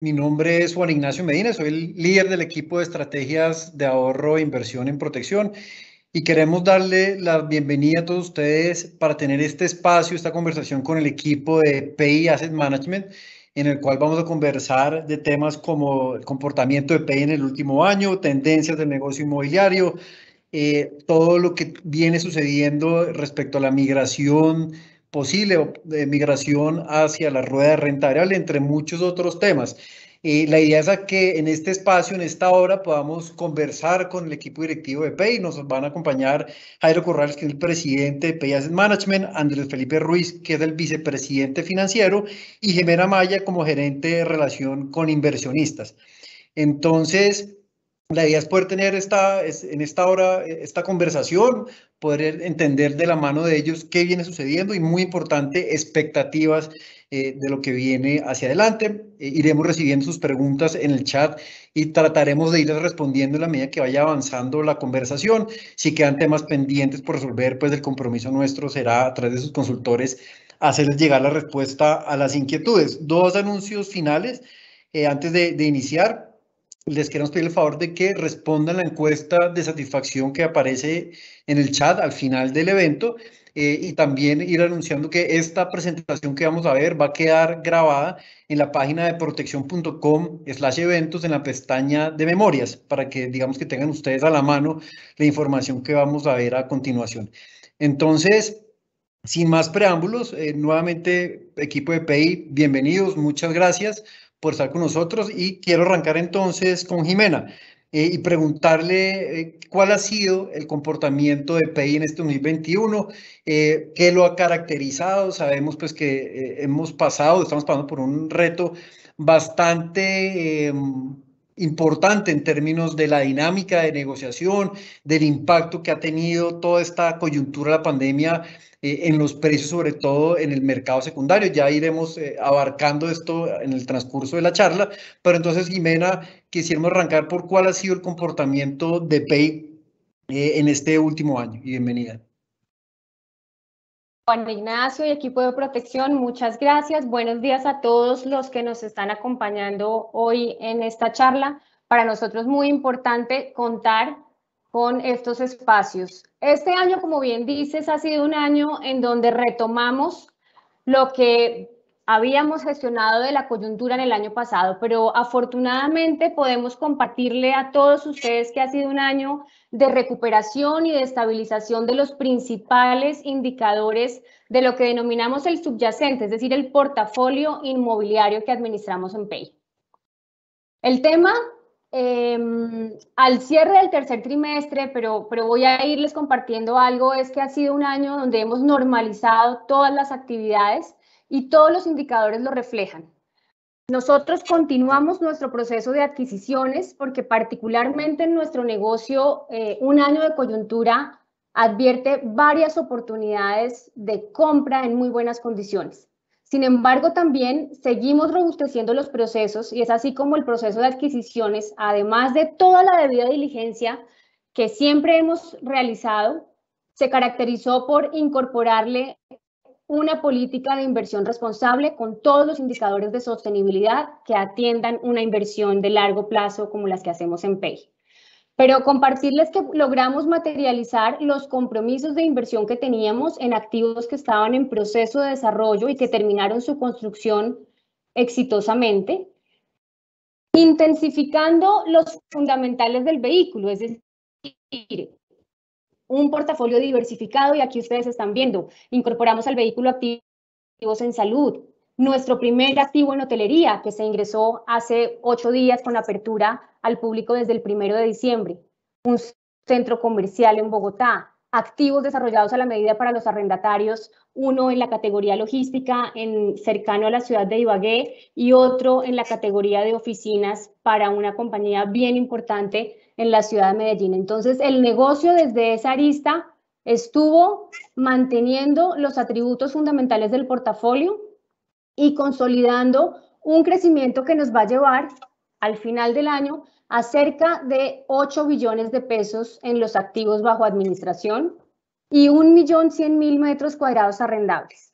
Mi nombre es Juan Ignacio Medina, soy el líder del equipo de estrategias de ahorro e inversión en protección y queremos darle la bienvenida a todos ustedes para tener este espacio, esta conversación con el equipo de PI Asset Management, en el cual vamos a conversar de temas como el comportamiento de PI en el último año, tendencias del negocio inmobiliario, todo lo que viene sucediendo respecto a la migración posible o de migración hacia la rueda de renta variable, entre muchos otros temas. La idea es a que en este espacio, en esta hora, podamos conversar con el equipo directivo de PEI. Nos van a acompañar Jairo Corrales, que es el presidente de PEI Asset Management, Andrés Felipe Ruiz, que es el vicepresidente financiero, y Jimena Maya como gerente de relación con inversionistas. Entonces, la idea es poder tener en esta hora esta conversación, poder entender de la mano de ellos qué viene sucediendo y, muy importante, expectativas de lo que viene hacia adelante. Iremos recibiendo sus preguntas en el chat y trataremos de irles respondiendo en la medida que vaya avanzando la conversación. Si quedan temas pendientes por resolver, pues el compromiso nuestro será a través de sus consultores hacerles llegar la respuesta a las inquietudes. Dos anuncios finales antes de iniciar. Les queremos pedir el favor de que respondan la encuesta de satisfacción que aparece en el chat al final del evento, y también ir anunciando que esta presentación que vamos a ver va a quedar grabada en la página de protección.com/eventos en la pestaña de memorias para que digamos que tengan ustedes a la mano la información que vamos a ver a continuación. Entonces, sin más preámbulos, nuevamente equipo de PEI, bienvenidos, muchas gracias por estar con nosotros y quiero arrancar entonces con Jimena y preguntarle cuál ha sido el comportamiento de PEI en este 2021, qué lo ha caracterizado. Sabemos pues que estamos pasando por un reto bastante importante en términos de la dinámica de negociación, del impacto que ha tenido toda esta coyuntura de la pandemia en los precios, sobre todo en el mercado secundario. Ya iremos abarcando esto en el transcurso de la charla, pero entonces, Jimena, quisiéramos arrancar por cuál ha sido el comportamiento de PEI en este último año. Y bienvenida. Juan Ignacio y equipo de protección, muchas gracias. Buenos días a todos los que nos están acompañando hoy en esta charla. Para nosotros es muy importante contar con estos espacios. Este año, como bien dices, ha sido un año en donde retomamos lo que habíamos gestionado de la coyuntura en el año pasado, pero afortunadamente podemos compartirle a todos ustedes que ha sido un año de recuperación y de estabilización de los principales indicadores de lo que denominamos el subyacente, es decir, el portafolio inmobiliario que administramos en PEI. El tema, al cierre del tercer trimestre, pero voy a irles compartiendo algo, es que ha sido un año donde hemos normalizado todas las actividades y todos los indicadores lo reflejan. Nosotros continuamos nuestro proceso de adquisiciones porque particularmente en nuestro negocio, un año de coyuntura advierte varias oportunidades de compra en muy buenas condiciones. Sin embargo, también seguimos robusteciendo los procesos y es así como el proceso de adquisiciones, además de toda la debida diligencia que siempre hemos realizado, se caracterizó por incorporarle una política de inversión responsable con todos los indicadores de sostenibilidad que atiendan una inversión de largo plazo como las que hacemos en PEI. Pero compartirles que logramos materializar los compromisos de inversión que teníamos en activos que estaban en proceso de desarrollo y que terminaron su construcción exitosamente, intensificando los fundamentales del vehículo, es decir, un portafolio diversificado, y aquí ustedes están viendo, incorporamos al vehículo activos en salud, nuestro primer activo en hotelería, que se ingresó hace 8 días con apertura al público desde el 1 de diciembre, un centro comercial en Bogotá, activos desarrollados a la medida para los arrendatarios, uno en la categoría logística cercano a la ciudad de Ibagué y otro en la categoría de oficinas para una compañía bien importante en la ciudad de Medellín. Entonces, el negocio desde esa arista estuvo manteniendo los atributos fundamentales del portafolio y consolidando un crecimiento que nos va a llevar al final del año a cerca de 8 billones de pesos en los activos bajo administración y 1.100.000 metros cuadrados arrendables.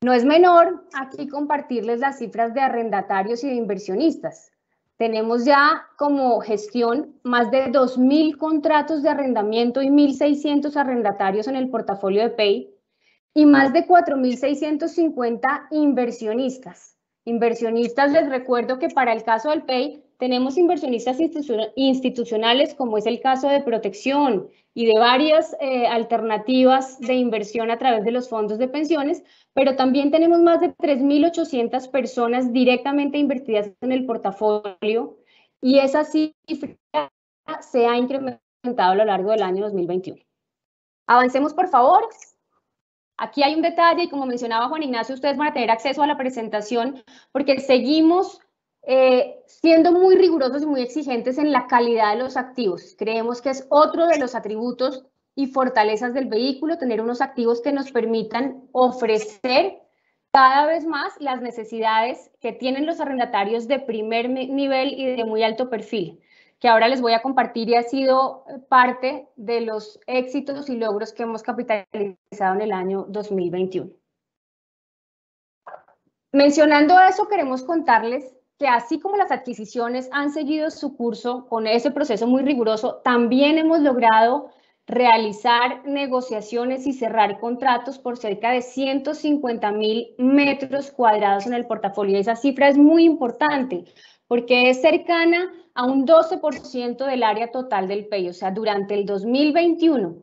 No es menor aquí compartirles las cifras de arrendatarios y de inversionistas. Tenemos ya como gestión más de 2.000 contratos de arrendamiento y 1.600 arrendatarios en el portafolio de Pay y más de 4.650 inversionistas. Inversionistas, les recuerdo que para el caso del Pay tenemos inversionistas institucionales, como es el caso de Protección y de varias alternativas de inversión a través de los fondos de pensiones, pero también tenemos más de 3.800 personas directamente invertidas en el portafolio y esa cifra se ha incrementado a lo largo del año 2021. Avancemos, por favor. Aquí hay un detalle y como mencionaba Juan Ignacio, ustedes van a tener acceso a la presentación porque seguimos siendo muy rigurosos y muy exigentes en la calidad de los activos. Creemos que es otro de los atributos y fortalezas del vehículo, tener unos activos que nos permitan ofrecer cada vez más las necesidades que tienen los arrendatarios de primer nivel y de muy alto perfil, que ahora les voy a compartir y ha sido parte de los éxitos y logros que hemos capitalizado en el año 2021. Mencionando eso, queremos contarles que así como las adquisiciones han seguido su curso con ese proceso muy riguroso, también hemos logrado realizar negociaciones y cerrar contratos por cerca de 150.000 metros cuadrados en el portafolio. Esa cifra es muy importante porque es cercana a un 12% del área total del PEI. O sea, durante el 2021,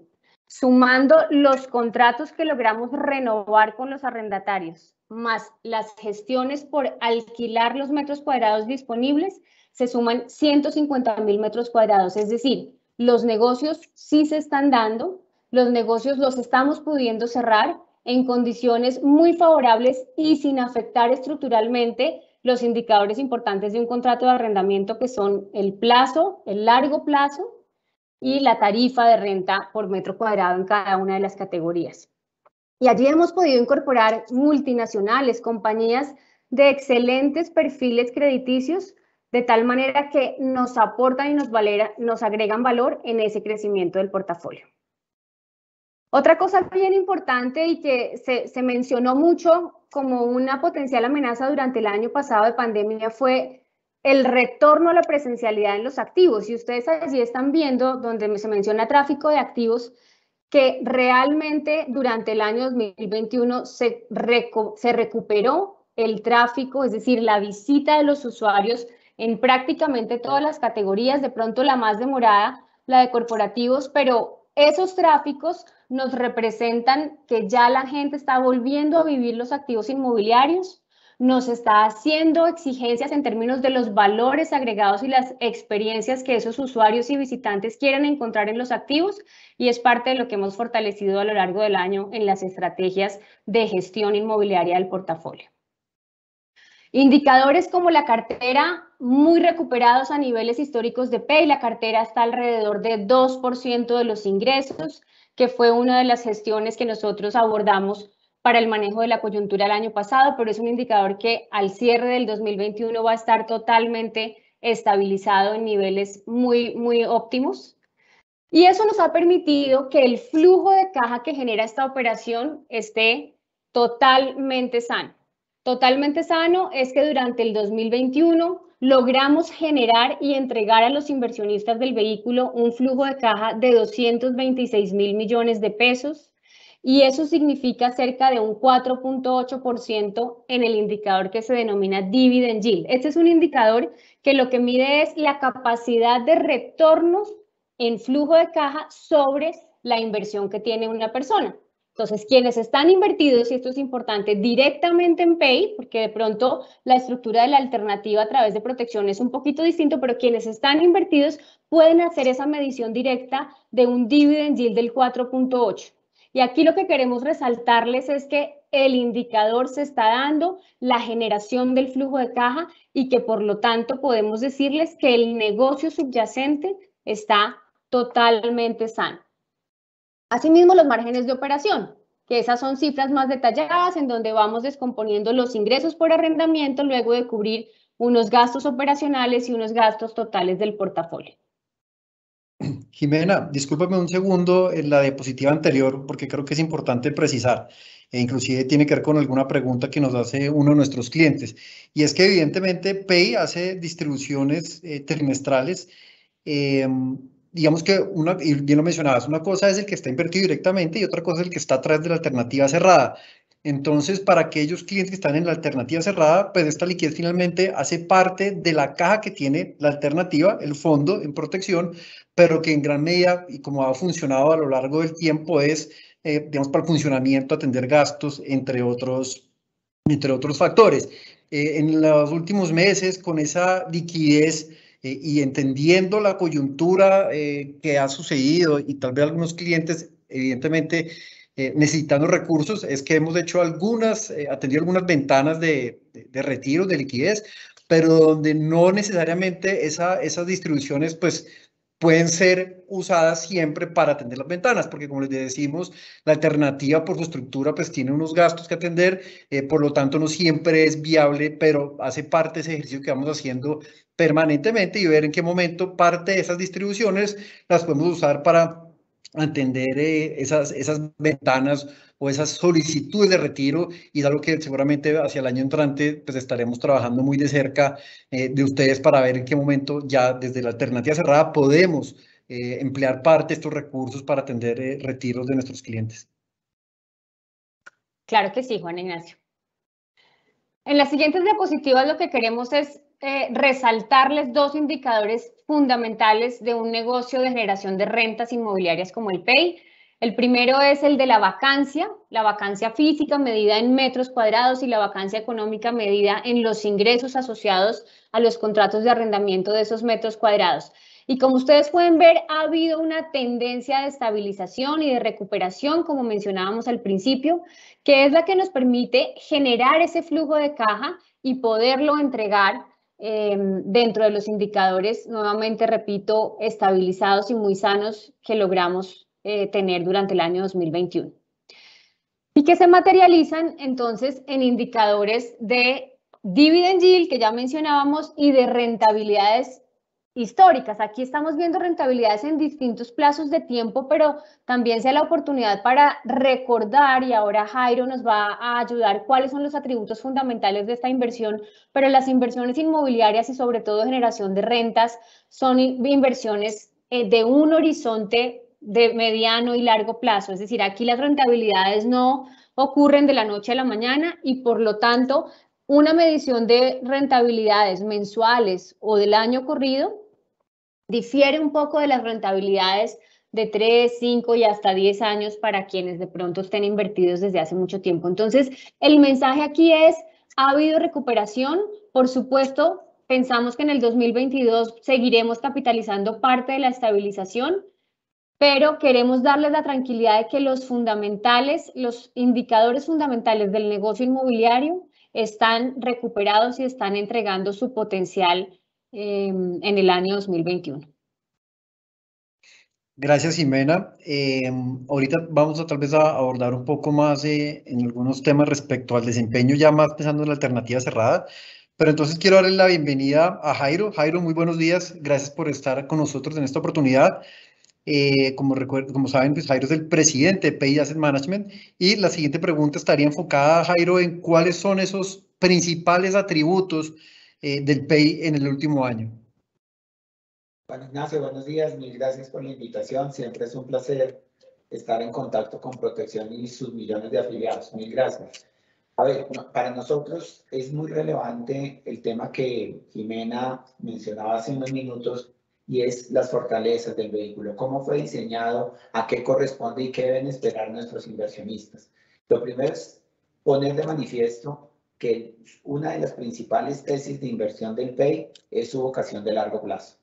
sumando los contratos que logramos renovar con los arrendatarios, más las gestiones por alquilar los metros cuadrados disponibles, se suman 150.000 metros cuadrados. Es decir, los negocios sí se están dando, los negocios los estamos pudiendo cerrar en condiciones muy favorables y sin afectar estructuralmente los indicadores importantes de un contrato de arrendamiento, que son el plazo, el largo plazo y la tarifa de renta por metro cuadrado en cada una de las categorías. Y allí hemos podido incorporar multinacionales, compañías de excelentes perfiles crediticios, de tal manera que nos aportan y nos agregan valor en ese crecimiento del portafolio. Otra cosa bien importante y que se mencionó mucho como una potencial amenaza durante el año pasado de pandemia fue el retorno a la presencialidad en los activos. Y ustedes allí están viendo donde se menciona tráfico de activos, que realmente durante el año 2021 se recuperó el tráfico, es decir, la visita de los usuarios en prácticamente todas las categorías, de pronto la más demorada, la de corporativos, pero esos tráficos nos representan que ya la gente está volviendo a vivir los activos inmobiliarios, nos está haciendo exigencias en términos de los valores agregados y las experiencias que esos usuarios y visitantes quieren encontrar en los activos, y es parte de lo que hemos fortalecido a lo largo del año en las estrategias de gestión inmobiliaria del portafolio. Indicadores como la cartera muy recuperados a niveles históricos de PEI, la cartera está alrededor de 2% de los ingresos, que fue una de las gestiones que nosotros abordamos para el manejo de la coyuntura el año pasado, pero es un indicador que al cierre del 2021 va a estar totalmente estabilizado en niveles muy óptimos. Y eso nos ha permitido que el flujo de caja que genera esta operación esté totalmente sano. Totalmente sano es que durante el 2021 logramos generar y entregar a los inversionistas del vehículo un flujo de caja de 226.000 millones de pesos, y eso significa cerca de un 4.8% en el indicador que se denomina dividend yield. Este es un indicador que lo que mide es la capacidad de retornos en flujo de caja sobre la inversión que tiene una persona. Entonces, quienes están invertidos, y esto es importante, directamente en Pay, porque de pronto la estructura de la alternativa a través de Protección es un poquito distinto, pero quienes están invertidos pueden hacer esa medición directa de un dividend yield del 4.8. Y aquí lo que queremos resaltarles es que el indicador se está dando, la generación del flujo de caja, y que por lo tanto podemos decirles que el negocio subyacente está totalmente sano. Asimismo, los márgenes de operación, que esas son cifras más detalladas en donde vamos descomponiendo los ingresos por arrendamiento luego de cubrir unos gastos operacionales y unos gastos totales del portafolio. Jimena, discúlpame un segundo en la diapositiva anterior porque creo que es importante precisar. e inclusive tiene que ver con alguna pregunta que nos hace uno de nuestros clientes. Y es que evidentemente Pay hace distribuciones trimestrales. eh, digamos que y bien lo mencionabas, una cosa es el que está invertido directamente y otra cosa es el que está atrás de la alternativa cerrada. Entonces, para aquellos clientes que están en la alternativa cerrada, pues esta liquidez finalmente hace parte de la caja que tiene la alternativa, el fondo en protección, pero que en gran medida, y como ha funcionado a lo largo del tiempo, es, digamos, para el funcionamiento, atender gastos, entre otros factores. En los últimos meses, con esa liquidez y entendiendo la coyuntura que ha sucedido y tal vez algunos clientes, evidentemente, necesitando recursos, es que hemos hecho atendido algunas ventanas de retiro, de liquidez, pero donde no necesariamente esas distribuciones, pues, pueden ser usadas siempre para atender las ventanas, porque como les decimos, la alternativa por su estructura, pues, tiene unos gastos que atender, por lo tanto, no siempre es viable, pero hace parte de ese ejercicio que vamos haciendo permanentemente y ver en qué momento parte de esas distribuciones las podemos usar para atender esas ventanas o esas solicitudes de retiro, y es algo que seguramente hacia el año entrante pues estaremos trabajando muy de cerca de ustedes para ver en qué momento ya desde la alternativa cerrada podemos emplear parte de estos recursos para atender retiros de nuestros clientes. Claro que sí, Juan Ignacio. En las siguientes diapositivas lo que queremos es resaltarles dos indicadores fundamentales de un negocio de generación de rentas inmobiliarias como el PEI. El primero es el de la vacancia física medida en metros cuadrados y la vacancia económica medida en los ingresos asociados a los contratos de arrendamiento de esos metros cuadrados. Y como ustedes pueden ver, ha habido una tendencia de estabilización y de recuperación, como mencionábamos al principio, que es la que nos permite generar ese flujo de caja y poderlo entregar dentro de los indicadores, nuevamente repito, estabilizados y muy sanos que logramos tener durante el año 2021. Y que se materializan entonces en indicadores de dividend yield, que ya mencionábamos, y de rentabilidades históricas. Aquí estamos viendo rentabilidades en distintos plazos de tiempo, pero también sea la oportunidad para recordar, y ahora Jairo nos va a ayudar, cuáles son los atributos fundamentales de esta inversión, pero las inversiones inmobiliarias y sobre todo generación de rentas son inversiones de un horizonte de mediano y largo plazo. Es decir, aquí las rentabilidades no ocurren de la noche a la mañana y por lo tanto una medición de rentabilidades mensuales o del año corrido difiere un poco de las rentabilidades de 3, 5 y hasta 10 años para quienes de pronto estén invertidos desde hace mucho tiempo. Entonces, el mensaje aquí es, ha habido recuperación, por supuesto, pensamos que en el 2022 seguiremos capitalizando parte de la estabilización, pero queremos darles la tranquilidad de que los fundamentales, los indicadores fundamentales del negocio inmobiliario están recuperados y están entregando su potencial en el año 2021. Gracias, Jimena. Ahorita vamos a tal vez a abordar un poco más en algunos temas respecto al desempeño, ya más pensando en la alternativa cerrada. Pero entonces quiero darle la bienvenida a Jairo. Jairo, muy buenos días. Gracias por estar con nosotros en esta oportunidad. Como saben, pues Jairo es el presidente de Pay Asset Management, y la siguiente pregunta estaría enfocada, Jairo, en cuáles son esos principales atributos del Pay en el último año. Juan Ignacio, buenos días, mil gracias por la invitación. Siempre es un placer estar en contacto con Protección y sus millones de afiliados. Mil gracias. A ver, para nosotros es muy relevante el tema que Jimena mencionaba hace unos minutos, y es las fortalezas del vehículo. ¿Cómo fue diseñado? ¿A qué corresponde y qué deben esperar nuestros inversionistas? Lo primero es poner de manifiesto que una de las principales tesis de inversión del PEI es su vocación de largo plazo.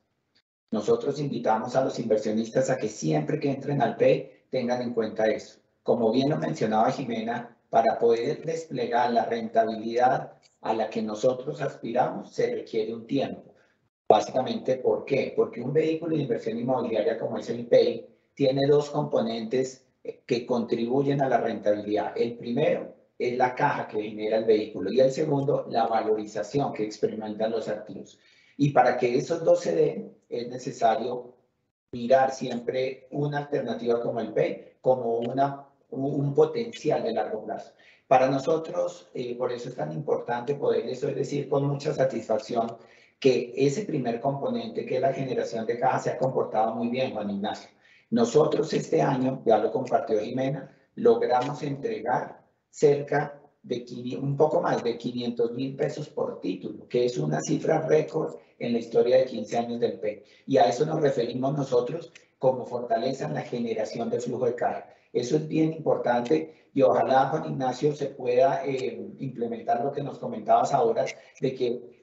Nosotros invitamos a los inversionistas a que siempre que entren al PEI tengan en cuenta eso. Como bien lo mencionaba Jimena, para poder desplegar la rentabilidad a la que nosotros aspiramos se requiere un tiempo. Básicamente, ¿por qué? Porque un vehículo de inversión inmobiliaria como es el PEI tiene dos componentes que contribuyen a la rentabilidad. El primero es la caja que genera el vehículo y el segundo, la valorización que experimentan los activos. Y para que esos dos se den, es necesario mirar siempre una alternativa como el PEI como una un potencial de largo plazo. Para nosotros, por eso es tan importante poderles hoy decir con mucha satisfacción que ese primer componente, que es la generación de caja, se ha comportado muy bien, Juan Ignacio. Nosotros este año, ya lo compartió Jimena, logramos entregar cerca de un poco más de 500.000 pesos por título, que es una cifra récord en la historia de 15 años del PEI. Y a eso nos referimos nosotros como fortaleza en la generación de flujo de caja. Eso es bien importante y ojalá, Juan Ignacio, se pueda implementar lo que nos comentabas ahora, de que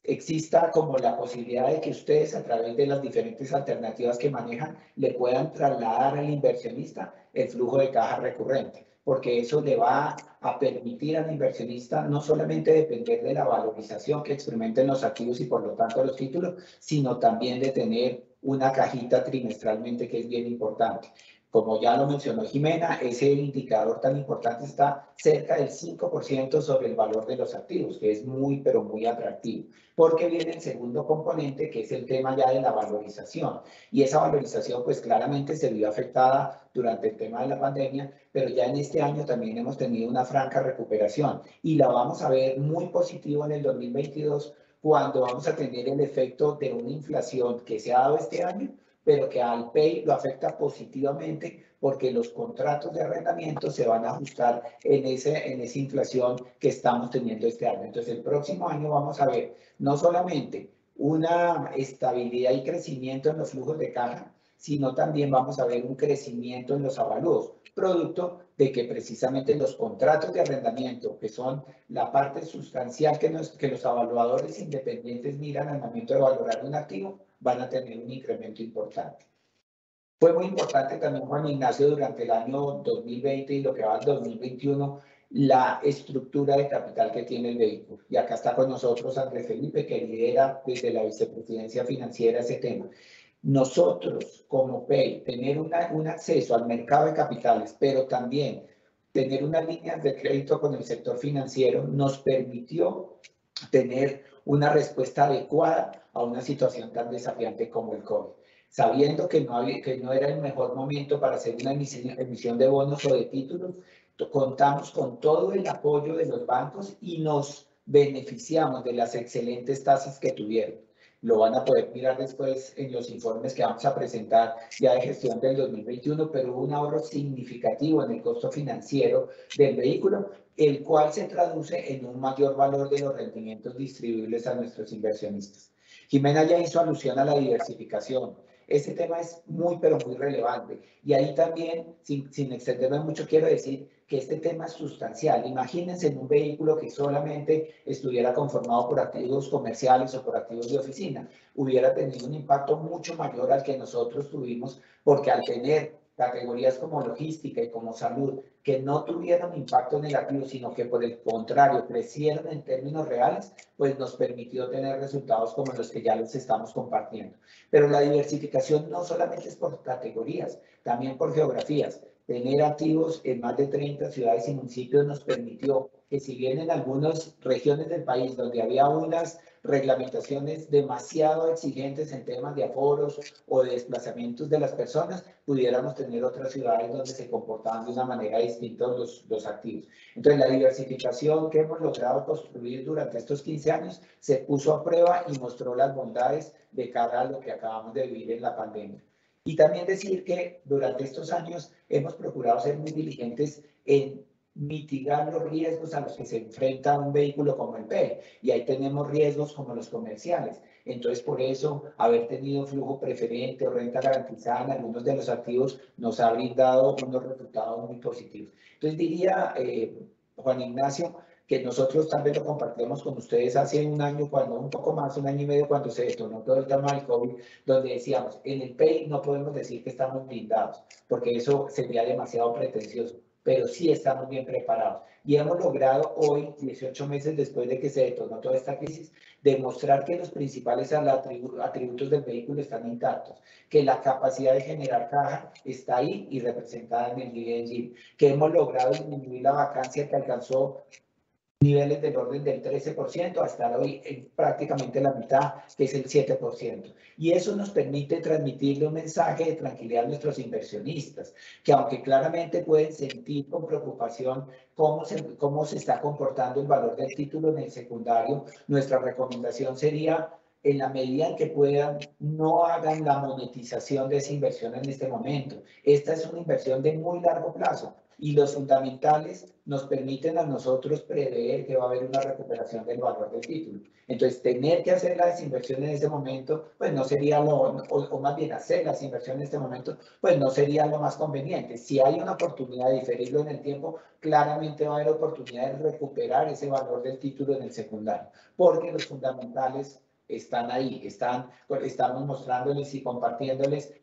exista como la posibilidad de que ustedes a través de las diferentes alternativas que manejan le puedan trasladar al inversionista el flujo de caja recurrente, porque eso le va a permitir al inversionista no solamente depender de la valorización que experimenten los activos y por lo tanto los títulos, sino también de tener una cajita trimestralmente, que es bien importante. Como ya lo mencionó Jimena, ese indicador tan importante está cerca del 5% sobre el valor de los activos, que es muy, pero muy atractivo. Porque viene el segundo componente, que es el tema ya de la valorización. Y esa valorización, pues claramente se vio afectada durante el tema de la pandemia, pero ya en este año también hemos tenido una franca recuperación. Y la vamos a ver muy positivo en el 2022, cuando vamos a tener el efecto de una inflación que se ha dado este año, pero que al PEI lo afecta positivamente porque los contratos de arrendamiento se van a ajustar en esa inflación que estamos teniendo este año. Entonces, el próximo año vamos a ver no solamente una estabilidad y crecimiento en los flujos de caja, sino también vamos a ver un crecimiento en los avalúos, producto de que precisamente los contratos de arrendamiento, que son la parte sustancial que los evaluadores independientes miran al momento de valorar un activo, van a tener un incremento importante. Fue muy importante también, Juan Ignacio, durante el año 2020 y lo que va al 2021, la estructura de capital que tiene el vehículo. Y acá está con nosotros Andrés Felipe, que lidera desde la vicepresidencia financiera ese tema. Nosotros, como PEI, tener un acceso al mercado de capitales, pero también tener unas líneas de crédito con el sector financiero, nos permitió tener una respuesta adecuada a una situación tan desafiante como el COVID. Sabiendo que no era el mejor momento para hacer una emisión de bonos o de títulos, contamos con todo el apoyo de los bancos y nos beneficiamos de las excelentes tasas que tuvieron. Lo van a poder mirar después en los informes que vamos a presentar ya de gestión del 2021, pero hubo un ahorro significativo en el costo financiero del vehículo, el cual se traduce en un mayor valor de los rendimientos distribuibles a nuestros inversionistas. Jimena ya hizo alusión a la diversificación. Este tema es muy, pero muy relevante. Y ahí también, sin extenderme mucho, quiero decir que este tema es sustancial. Imagínense en un vehículo que solamente estuviera conformado por activos comerciales o por activos de oficina. Hubiera tenido un impacto mucho mayor al que nosotros tuvimos, porque al tener categorías como logística y como salud, que no tuvieron impacto negativo, sino que por el contrario crecieron en términos reales, pues nos permitió tener resultados como los que ya les estamos compartiendo. Pero la diversificación no solamente es por categorías, también por geografías. Tener activos en más de 30 ciudades y municipios nos permitió que, si bien en algunas regiones del país donde había unas reglamentaciones demasiado exigentes en temas de aforos o de desplazamientos de las personas, pudiéramos tener otras ciudades donde se comportaban de una manera distinta los activos. Entonces, la diversificación que hemos logrado construir durante estos 15 años se puso a prueba y mostró las bondades de cara a lo que acabamos de vivir en la pandemia. Y también decir que durante estos años hemos procurado ser muy diligentes en mitigar los riesgos a los que se enfrenta un vehículo como el PEI. Y ahí tenemos riesgos como los comerciales. Entonces, por eso, haber tenido flujo preferente o renta garantizada en algunos de los activos nos ha brindado unos resultados muy positivos. Entonces, diría, Juan Ignacio, que nosotros también lo compartimos con ustedes hace un año, un poco más, un año y medio, cuando se detonó todo el tema del COVID, donde decíamos, en el PEI no podemos decir que estamos blindados, porque eso sería demasiado pretencioso, pero sí estamos bien preparados. Y hemos logrado hoy, 18 meses después de que se detonó toda esta crisis, demostrar que los principales atributos del vehículo están intactos, que la capacidad de generar caja está ahí y representada en el dividend yield, que hemos logrado disminuir la vacancia que alcanzó niveles del orden del 13%, hasta hoy en prácticamente la mitad, que es el 7%. Y eso nos permite transmitirle un mensaje de tranquilidad a nuestros inversionistas, que aunque claramente pueden sentir con preocupación cómo se está comportando el valor del título en el secundario, nuestra recomendación sería, en la medida en que puedan, no hagan la monetización de esa inversión en este momento. Esta es una inversión de muy largo plazo y los fundamentales nos permiten a nosotros prever que va a haber una recuperación del valor del título. Entonces, tener que hacer las inversiones en este momento, pues no sería o más bien hacer las inversiones en este momento, pues no sería lo más conveniente. Si hay una oportunidad de diferirlo en el tiempo, claramente va a haber oportunidad de recuperar ese valor del título en el secundario, porque los fundamentales están ahí, estamos mostrándoles y compartiéndoles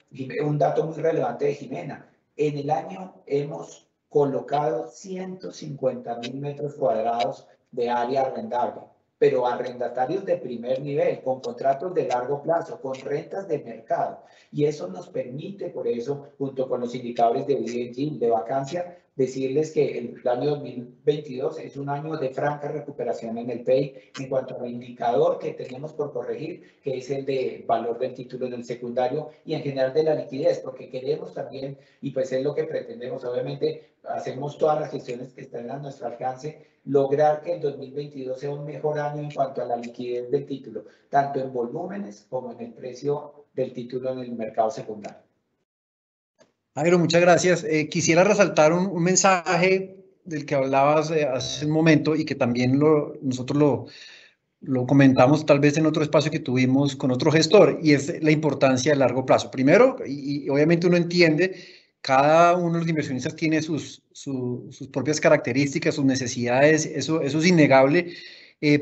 un dato muy relevante de Jimena. En el año hemos colocado 150.000 metros cuadrados de área arrendable, pero arrendatarios de primer nivel, con contratos de largo plazo, con rentas de mercado. Y eso nos permite, por eso, junto con los indicadores de ESG, de vacancia, decirles que el año 2022 es un año de franca recuperación en el PEI en cuanto al indicador que tenemos por corregir, que es el de valor del título en el secundario y en general de la liquidez, porque queremos también, y pues es lo que pretendemos, obviamente hacemos todas las gestiones que están a nuestro alcance, lograr que el 2022 sea un mejor año en cuanto a la liquidez del título, tanto en volúmenes como en el precio del título en el mercado secundario. Jairo, muchas gracias. Quisiera resaltar un mensaje del que hablabas hace un momento y que también nosotros lo comentamos tal vez en otro espacio que tuvimos con otro gestor, y es la importancia del largo plazo. Primero, y obviamente uno entiende, cada uno de los inversionistas tiene sus propias características, sus necesidades, eso es innegable.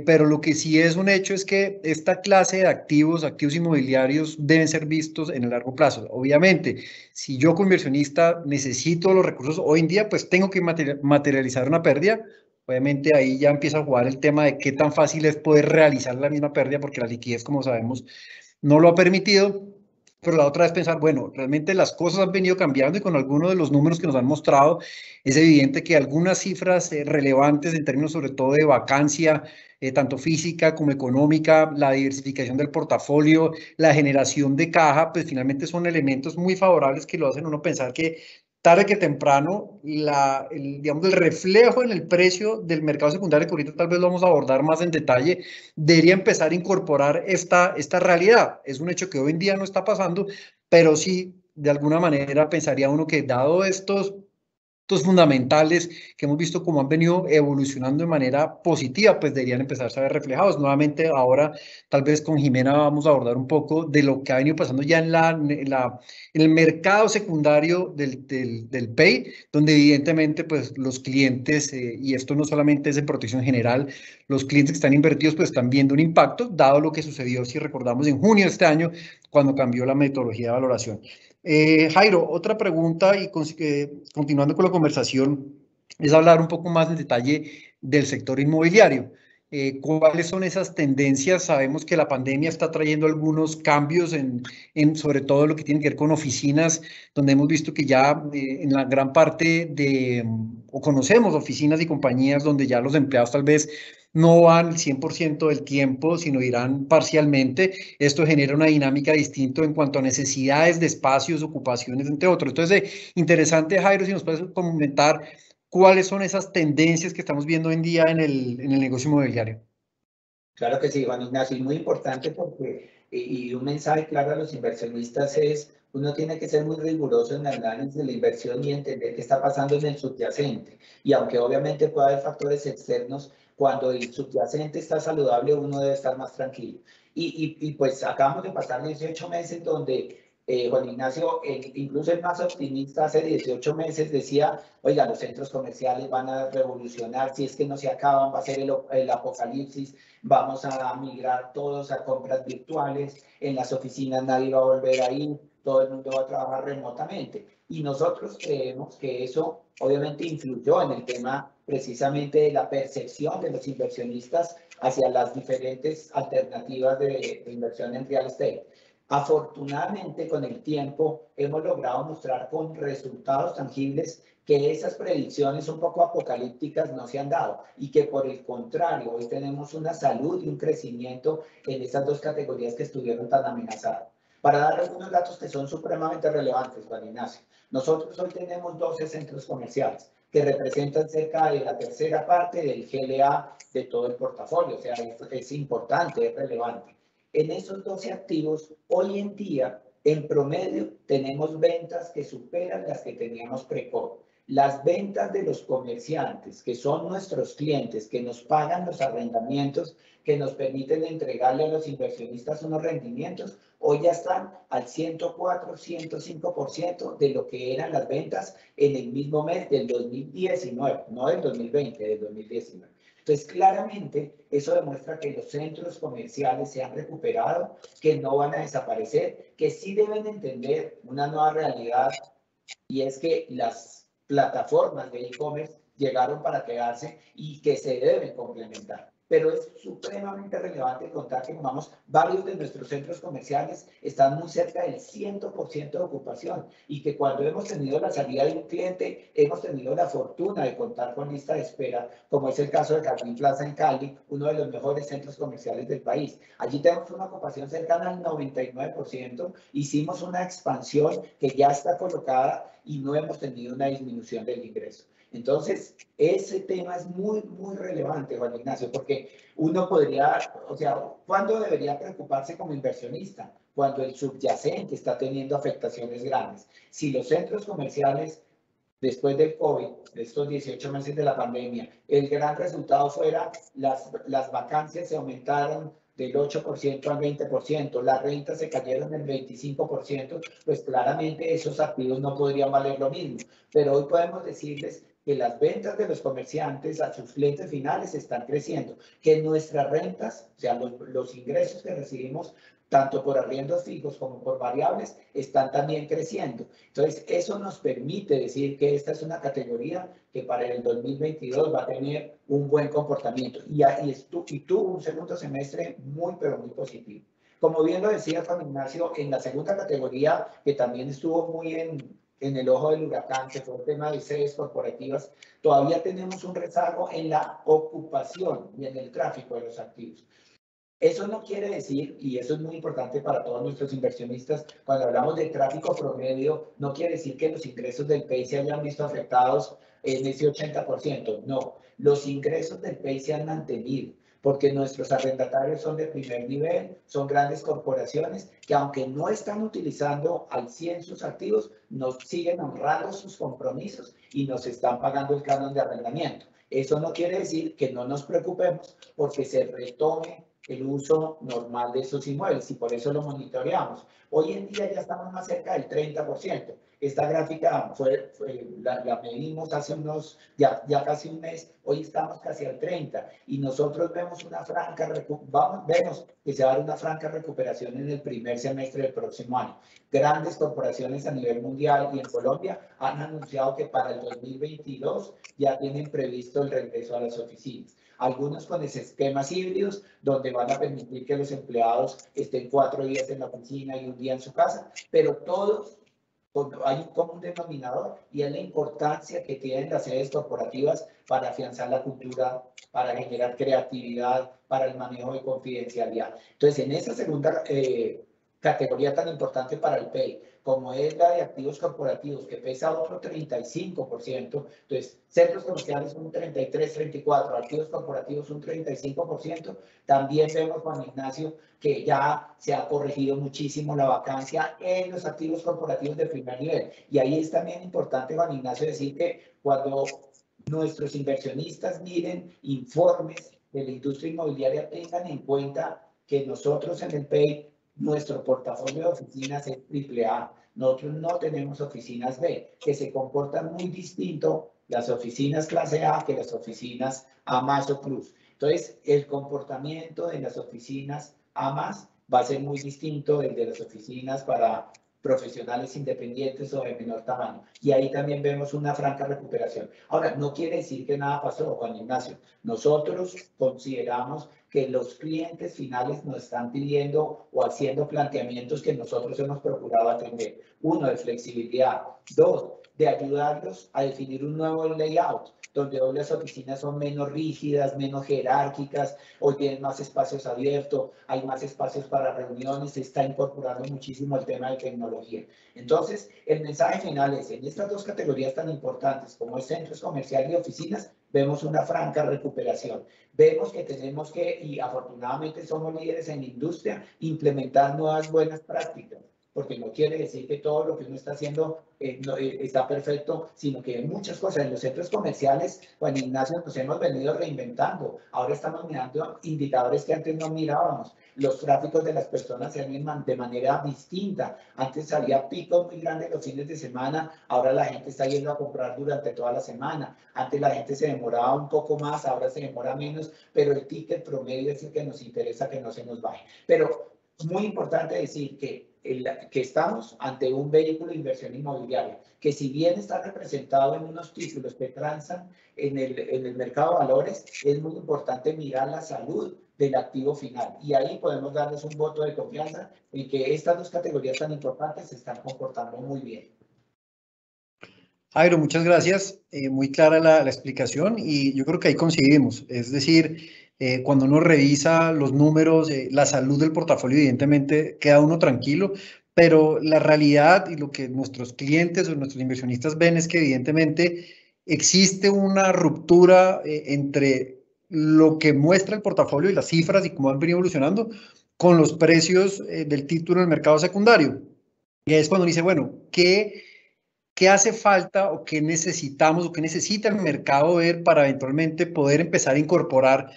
Pero lo que sí es un hecho es que esta clase de activos inmobiliarios deben ser vistos en el largo plazo. Obviamente, si yo como inversionista necesito los recursos hoy en día, pues tengo que materializar una pérdida. Obviamente ahí ya empieza a jugar el tema de qué tan fácil es poder realizar la misma pérdida, porque la liquidez, como sabemos, no lo ha permitido. Pero la otra es pensar, bueno, realmente las cosas han venido cambiando y con algunos de los números que nos han mostrado, es evidente que algunas cifras relevantes en términos sobre todo de vacancia, tanto física como económica, la diversificación del portafolio, la generación de caja, pues finalmente son elementos muy favorables que lo hacen uno pensar que tarde que temprano, digamos, el reflejo en el precio del mercado secundario, que ahorita tal vez lo vamos a abordar más en detalle, debería empezar a incorporar esta realidad. Es un hecho que hoy en día no está pasando, pero sí, de alguna manera, pensaría uno que dado estos fundamentales que hemos visto cómo han venido evolucionando de manera positiva, pues deberían empezar a ver reflejados. Nuevamente, ahora tal vez con Jimena vamos a abordar un poco de lo que ha venido pasando ya en el mercado secundario del PEI, donde evidentemente pues los clientes, y esto no solamente es en protección general, los clientes que están invertidos pues están viendo un impacto, dado lo que sucedió, si recordamos, en junio de este año, cuando cambió la metodología de valoración. Jairo, otra pregunta y continuando con la conversación, es hablar un poco más en detalle del sector inmobiliario. ¿Cuáles son esas tendencias? Sabemos que la pandemia está trayendo algunos cambios sobre todo lo que tiene que ver con oficinas, donde hemos visto que ya en la gran parte o conocemos oficinas y compañías donde ya los empleados tal vez no van el 100% del tiempo, sino irán parcialmente. Esto genera una dinámica distinta en cuanto a necesidades de espacios, ocupaciones, entre otros. Entonces, interesante, Jairo, si nos puedes comentar cuáles son esas tendencias que estamos viendo hoy en día en el negocio inmobiliario. Claro que sí, Juan Ignacio, y muy importante porque, y un mensaje claro a los inversionistas es, uno tiene que ser muy riguroso en el análisis de la inversión y entender qué está pasando en el subyacente. Y aunque obviamente puede haber factores externos, cuando el subyacente está saludable, uno debe estar más tranquilo. Y pues acabamos de pasar 18 meses donde Juan Ignacio, incluso el más optimista hace 18 meses decía, oiga, los centros comerciales van a revolucionar, si es que no se acaban, va a ser el apocalipsis, vamos a migrar todos a compras virtuales, en las oficinas nadie va a volver a ir, todo el mundo va a trabajar remotamente. Y nosotros creemos que eso obviamente influyó en el tema precisamente de la percepción de los inversionistas hacia las diferentes alternativas de inversión en real estate. Afortunadamente, con el tiempo, hemos logrado mostrar con resultados tangibles que esas predicciones un poco apocalípticas no se han dado y que por el contrario, hoy tenemos una salud y un crecimiento en esas dos categorías que estuvieron tan amenazadas. Para dar algunos datos que son supremamente relevantes, Juan Ignacio, nosotros hoy tenemos 12 centros comerciales que representan cerca de la tercera parte del GLA de todo el portafolio, o sea, es importante, es relevante. En esos 12 activos, hoy en día, en promedio, tenemos ventas que superan las que teníamos pre-COVID. Las ventas de los comerciantes, que son nuestros clientes, que nos pagan los arrendamientos, que nos permiten entregarle a los inversionistas unos rendimientos, hoy ya están al 104, 105% de lo que eran las ventas en el mismo mes del 2019, no del 2020, del 2019. Entonces, claramente, eso demuestra que los centros comerciales se han recuperado, que no van a desaparecer, que sí deben entender una nueva realidad, y es que las plataformas de e-commerce llegaron para quedarse y que se deben complementar. Pero es supremamente relevante contar que, vamos, varios de nuestros centros comerciales están muy cerca del 100% de ocupación y que cuando hemos tenido la salida de un cliente, hemos tenido la fortuna de contar con lista de espera, como es el caso de Jardín Plaza en Cali, uno de los mejores centros comerciales del país. Allí tenemos una ocupación cercana al 99%, hicimos una expansión que ya está colocada y no hemos tenido una disminución del ingreso. Entonces, ese tema es muy, muy relevante, Juan Ignacio, porque uno podría, o sea, ¿cuándo debería preocuparse como inversionista? Cuando el subyacente está teniendo afectaciones grandes. Si los centros comerciales, después del COVID, de estos 18 meses de la pandemia, el gran resultado fuera las vacancias se aumentaron del 8% al 20%, las rentas se cayeron del 25%, pues claramente esos activos no podrían valer lo mismo. Pero hoy podemos decirles que las ventas de los comerciantes a sus clientes finales están creciendo, que nuestras rentas, o sea, los ingresos que recibimos, tanto por arriendos fijos como por variables, están también creciendo. Entonces, eso nos permite decir que esta es una categoría que para el 2022 va a tener un buen comportamiento y tuvo un segundo semestre muy, pero muy positivo. Como bien lo decía Juan Ignacio, en la segunda categoría, que también estuvo muy en el ojo del huracán, que fue el tema de sedes corporativas, todavía tenemos un rezago en la ocupación y en el tráfico de los activos. Eso no quiere decir, y eso es muy importante para todos nuestros inversionistas, cuando hablamos de tráfico promedio, no quiere decir que los ingresos del PEI se hayan visto afectados en ese 80%. No, los ingresos del PEI se han mantenido, porque nuestros arrendatarios son de primer nivel, son grandes corporaciones que aunque no están utilizando al 100 sus activos, nos siguen honrando sus compromisos y nos están pagando el canon de arrendamiento. Eso no quiere decir que no nos preocupemos porque se retome el uso normal de esos inmuebles y por eso lo monitoreamos. Hoy en día ya estamos más cerca del 30%. Esta gráfica la medimos hace ya casi un mes, hoy estamos casi al 30% y nosotros vemos vemos que se va a dar una franca recuperación en el primer semestre del próximo año. Grandes corporaciones a nivel mundial y en Colombia han anunciado que para el 2022 ya tienen previsto el regreso a las oficinas. Algunos con esquemas híbridos, donde van a permitir que los empleados estén 4 días en la oficina y un día en su casa, pero todos, hay un común denominador y es la importancia que tienen las sedes corporativas para afianzar la cultura, para generar creatividad, para el manejo de confidencialidad. Entonces, en esa segunda categoría tan importante para el PEI, como es la de activos corporativos, que pesa otro 35%, entonces centros comerciales un 33, 34%, activos corporativos un 35%, también vemos, Juan Ignacio, que ya se ha corregido muchísimo la vacancia en los activos corporativos de primer nivel. Y ahí es también importante, Juan Ignacio, decir que cuando nuestros inversionistas miren informes de la industria inmobiliaria, tengan en cuenta que nosotros en el PEI, nuestro portafolio de oficinas es AAA. Nosotros no tenemos oficinas B, que se comportan muy distinto las oficinas clase A que las oficinas A más o plus. Entonces, el comportamiento de las oficinas A más va a ser muy distinto del de las oficinas para profesionales independientes o de menor tamaño. Y ahí también vemos una franca recuperación. Ahora, no quiere decir que nada pasó, Juan Ignacio. Nosotros consideramos que que los clientes finales nos están pidiendo o haciendo planteamientos que nosotros hemos procurado atender. Uno, de flexibilidad. Dos, de ayudarlos a definir un nuevo layout, donde hoy las oficinas son menos rígidas, menos jerárquicas, hoy tienen más espacios abiertos, hay más espacios para reuniones, se está incorporando muchísimo el tema de tecnología. Entonces, el mensaje final es, en estas dos categorías tan importantes como es centros comerciales y oficinas, vemos una franca recuperación. Vemos que tenemos que, y afortunadamente somos líderes en la industria, implementar nuevas buenas prácticas, porque no quiere decir que todo lo que uno está haciendo está perfecto, sino que hay muchas cosas. En los centros comerciales, Juan Ignacio, nos hemos venido reinventando. Ahora estamos mirando indicadores que antes no mirábamos. Los tráficos de las personas se ven de manera distinta. Antes había picos muy grandes los fines de semana, ahora la gente está yendo a comprar durante toda la semana. Antes la gente se demoraba un poco más, ahora se demora menos, pero el ticket promedio es el que nos interesa que no se nos baje. Pero muy importante decir que estamos ante un vehículo de inversión inmobiliaria, que si bien está representado en unos títulos que transan en el mercado de valores, es muy importante mirar la salud del activo final. Y ahí podemos darles un voto de confianza en que estas dos categorías tan importantes se están comportando muy bien. Jairo, muchas gracias. Muy clara la explicación y yo creo que ahí coincidimos. Es decir, cuando uno revisa los números, la salud del portafolio, evidentemente queda uno tranquilo, pero la realidad y lo que nuestros clientes o nuestros inversionistas ven es que evidentemente existe una ruptura entre lo que muestra el portafolio y las cifras y cómo han venido evolucionando con los precios del título en el mercado secundario. Y ahí es cuando uno dice, bueno, ¿qué hace falta o qué necesitamos o qué necesita el mercado ver para eventualmente poder empezar a incorporar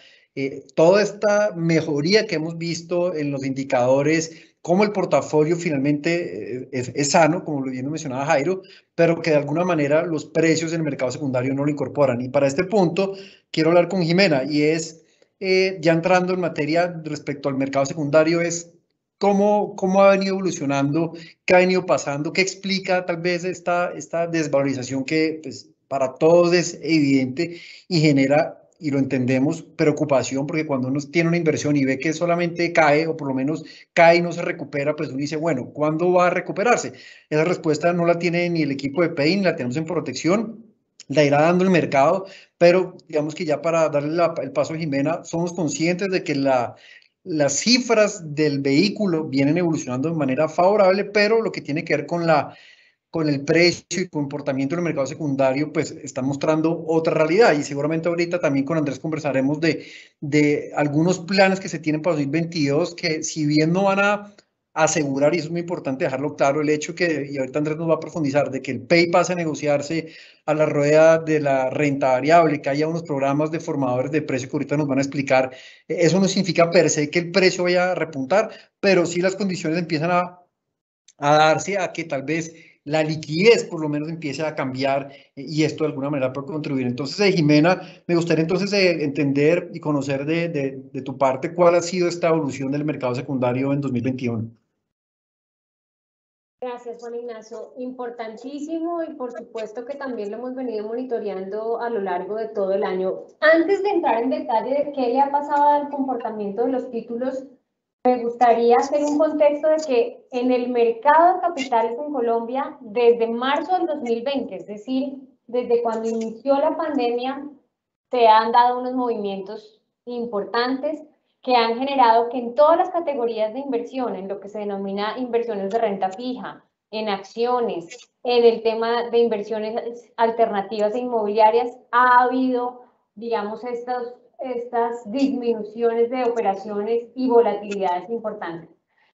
toda esta mejoría que hemos visto en los indicadores, cómo el portafolio finalmente es sano, como lo bien mencionaba Jairo, pero que de alguna manera los precios en el mercado secundario no lo incorporan? Y para este punto quiero hablar con Jimena y es, ya entrando en materia respecto al mercado secundario, es ¿cómo ha venido evolucionando? ¿Qué ha venido pasando? ¿Qué explica tal vez esta desvalorización que pues, para todos es evidente y genera, y lo entendemos, preocupación? Porque cuando uno tiene una inversión y ve que solamente cae, o por lo menos cae y no se recupera, pues uno dice, bueno, ¿cuándo va a recuperarse? Esa respuesta no la tiene ni el equipo de Payne, la tenemos en Protección, la irá dando el mercado, pero digamos que ya para darle el paso a Jimena, somos conscientes de que las cifras del vehículo vienen evolucionando de manera favorable, pero lo que tiene que ver con el precio y comportamiento del mercado secundario, pues está mostrando otra realidad. Y seguramente ahorita también con Andrés conversaremos de algunos planes que se tienen para 2022, que si bien no van a asegurar, y eso es muy importante dejarlo claro, el hecho que, y ahorita Andrés nos va a profundizar, de que el PEI pase a negociarse a la rueda de la renta variable, que haya unos programas de formadores de precio que ahorita nos van a explicar, eso no significa per se que el precio vaya a repuntar, pero sí las condiciones empiezan a darse a que tal vez la liquidez por lo menos empiece a cambiar y esto de alguna manera puede contribuir. Entonces, Jimena, me gustaría entonces entender y conocer de tu parte cuál ha sido esta evolución del mercado secundario en 2021. Gracias, Juan Ignacio. Importantísimo y por supuesto que también lo hemos venido monitoreando a lo largo de todo el año. Antes de entrar en detalle de qué le ha pasado al comportamiento de los títulos, me gustaría hacer un contexto de que en el mercado de capitales en Colombia, desde marzo del 2020, es decir, desde cuando inició la pandemia, se han dado unos movimientos importantes que han generado que en todas las categorías de inversión, en lo que se denomina inversiones de renta fija, en acciones, en el tema de inversiones alternativas e inmobiliarias, ha habido, digamos, estas disminuciones de operaciones y volatilidades importantes.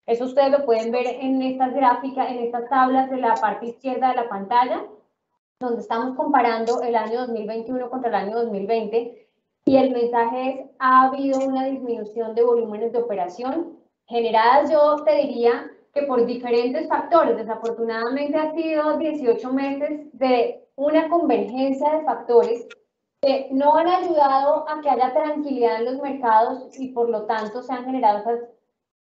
Eso ustedes lo pueden ver en estas gráficas, en estas tablas de la parte izquierda de la pantalla, donde estamos comparando el año 2021 contra el año 2020. Y el mensaje es, ha habido una disminución de volúmenes de operación generadas, yo te diría, que por diferentes factores. Desafortunadamente ha sido 18 meses de una convergencia de factores que no han ayudado a que haya tranquilidad en los mercados y por lo tanto se han generado esas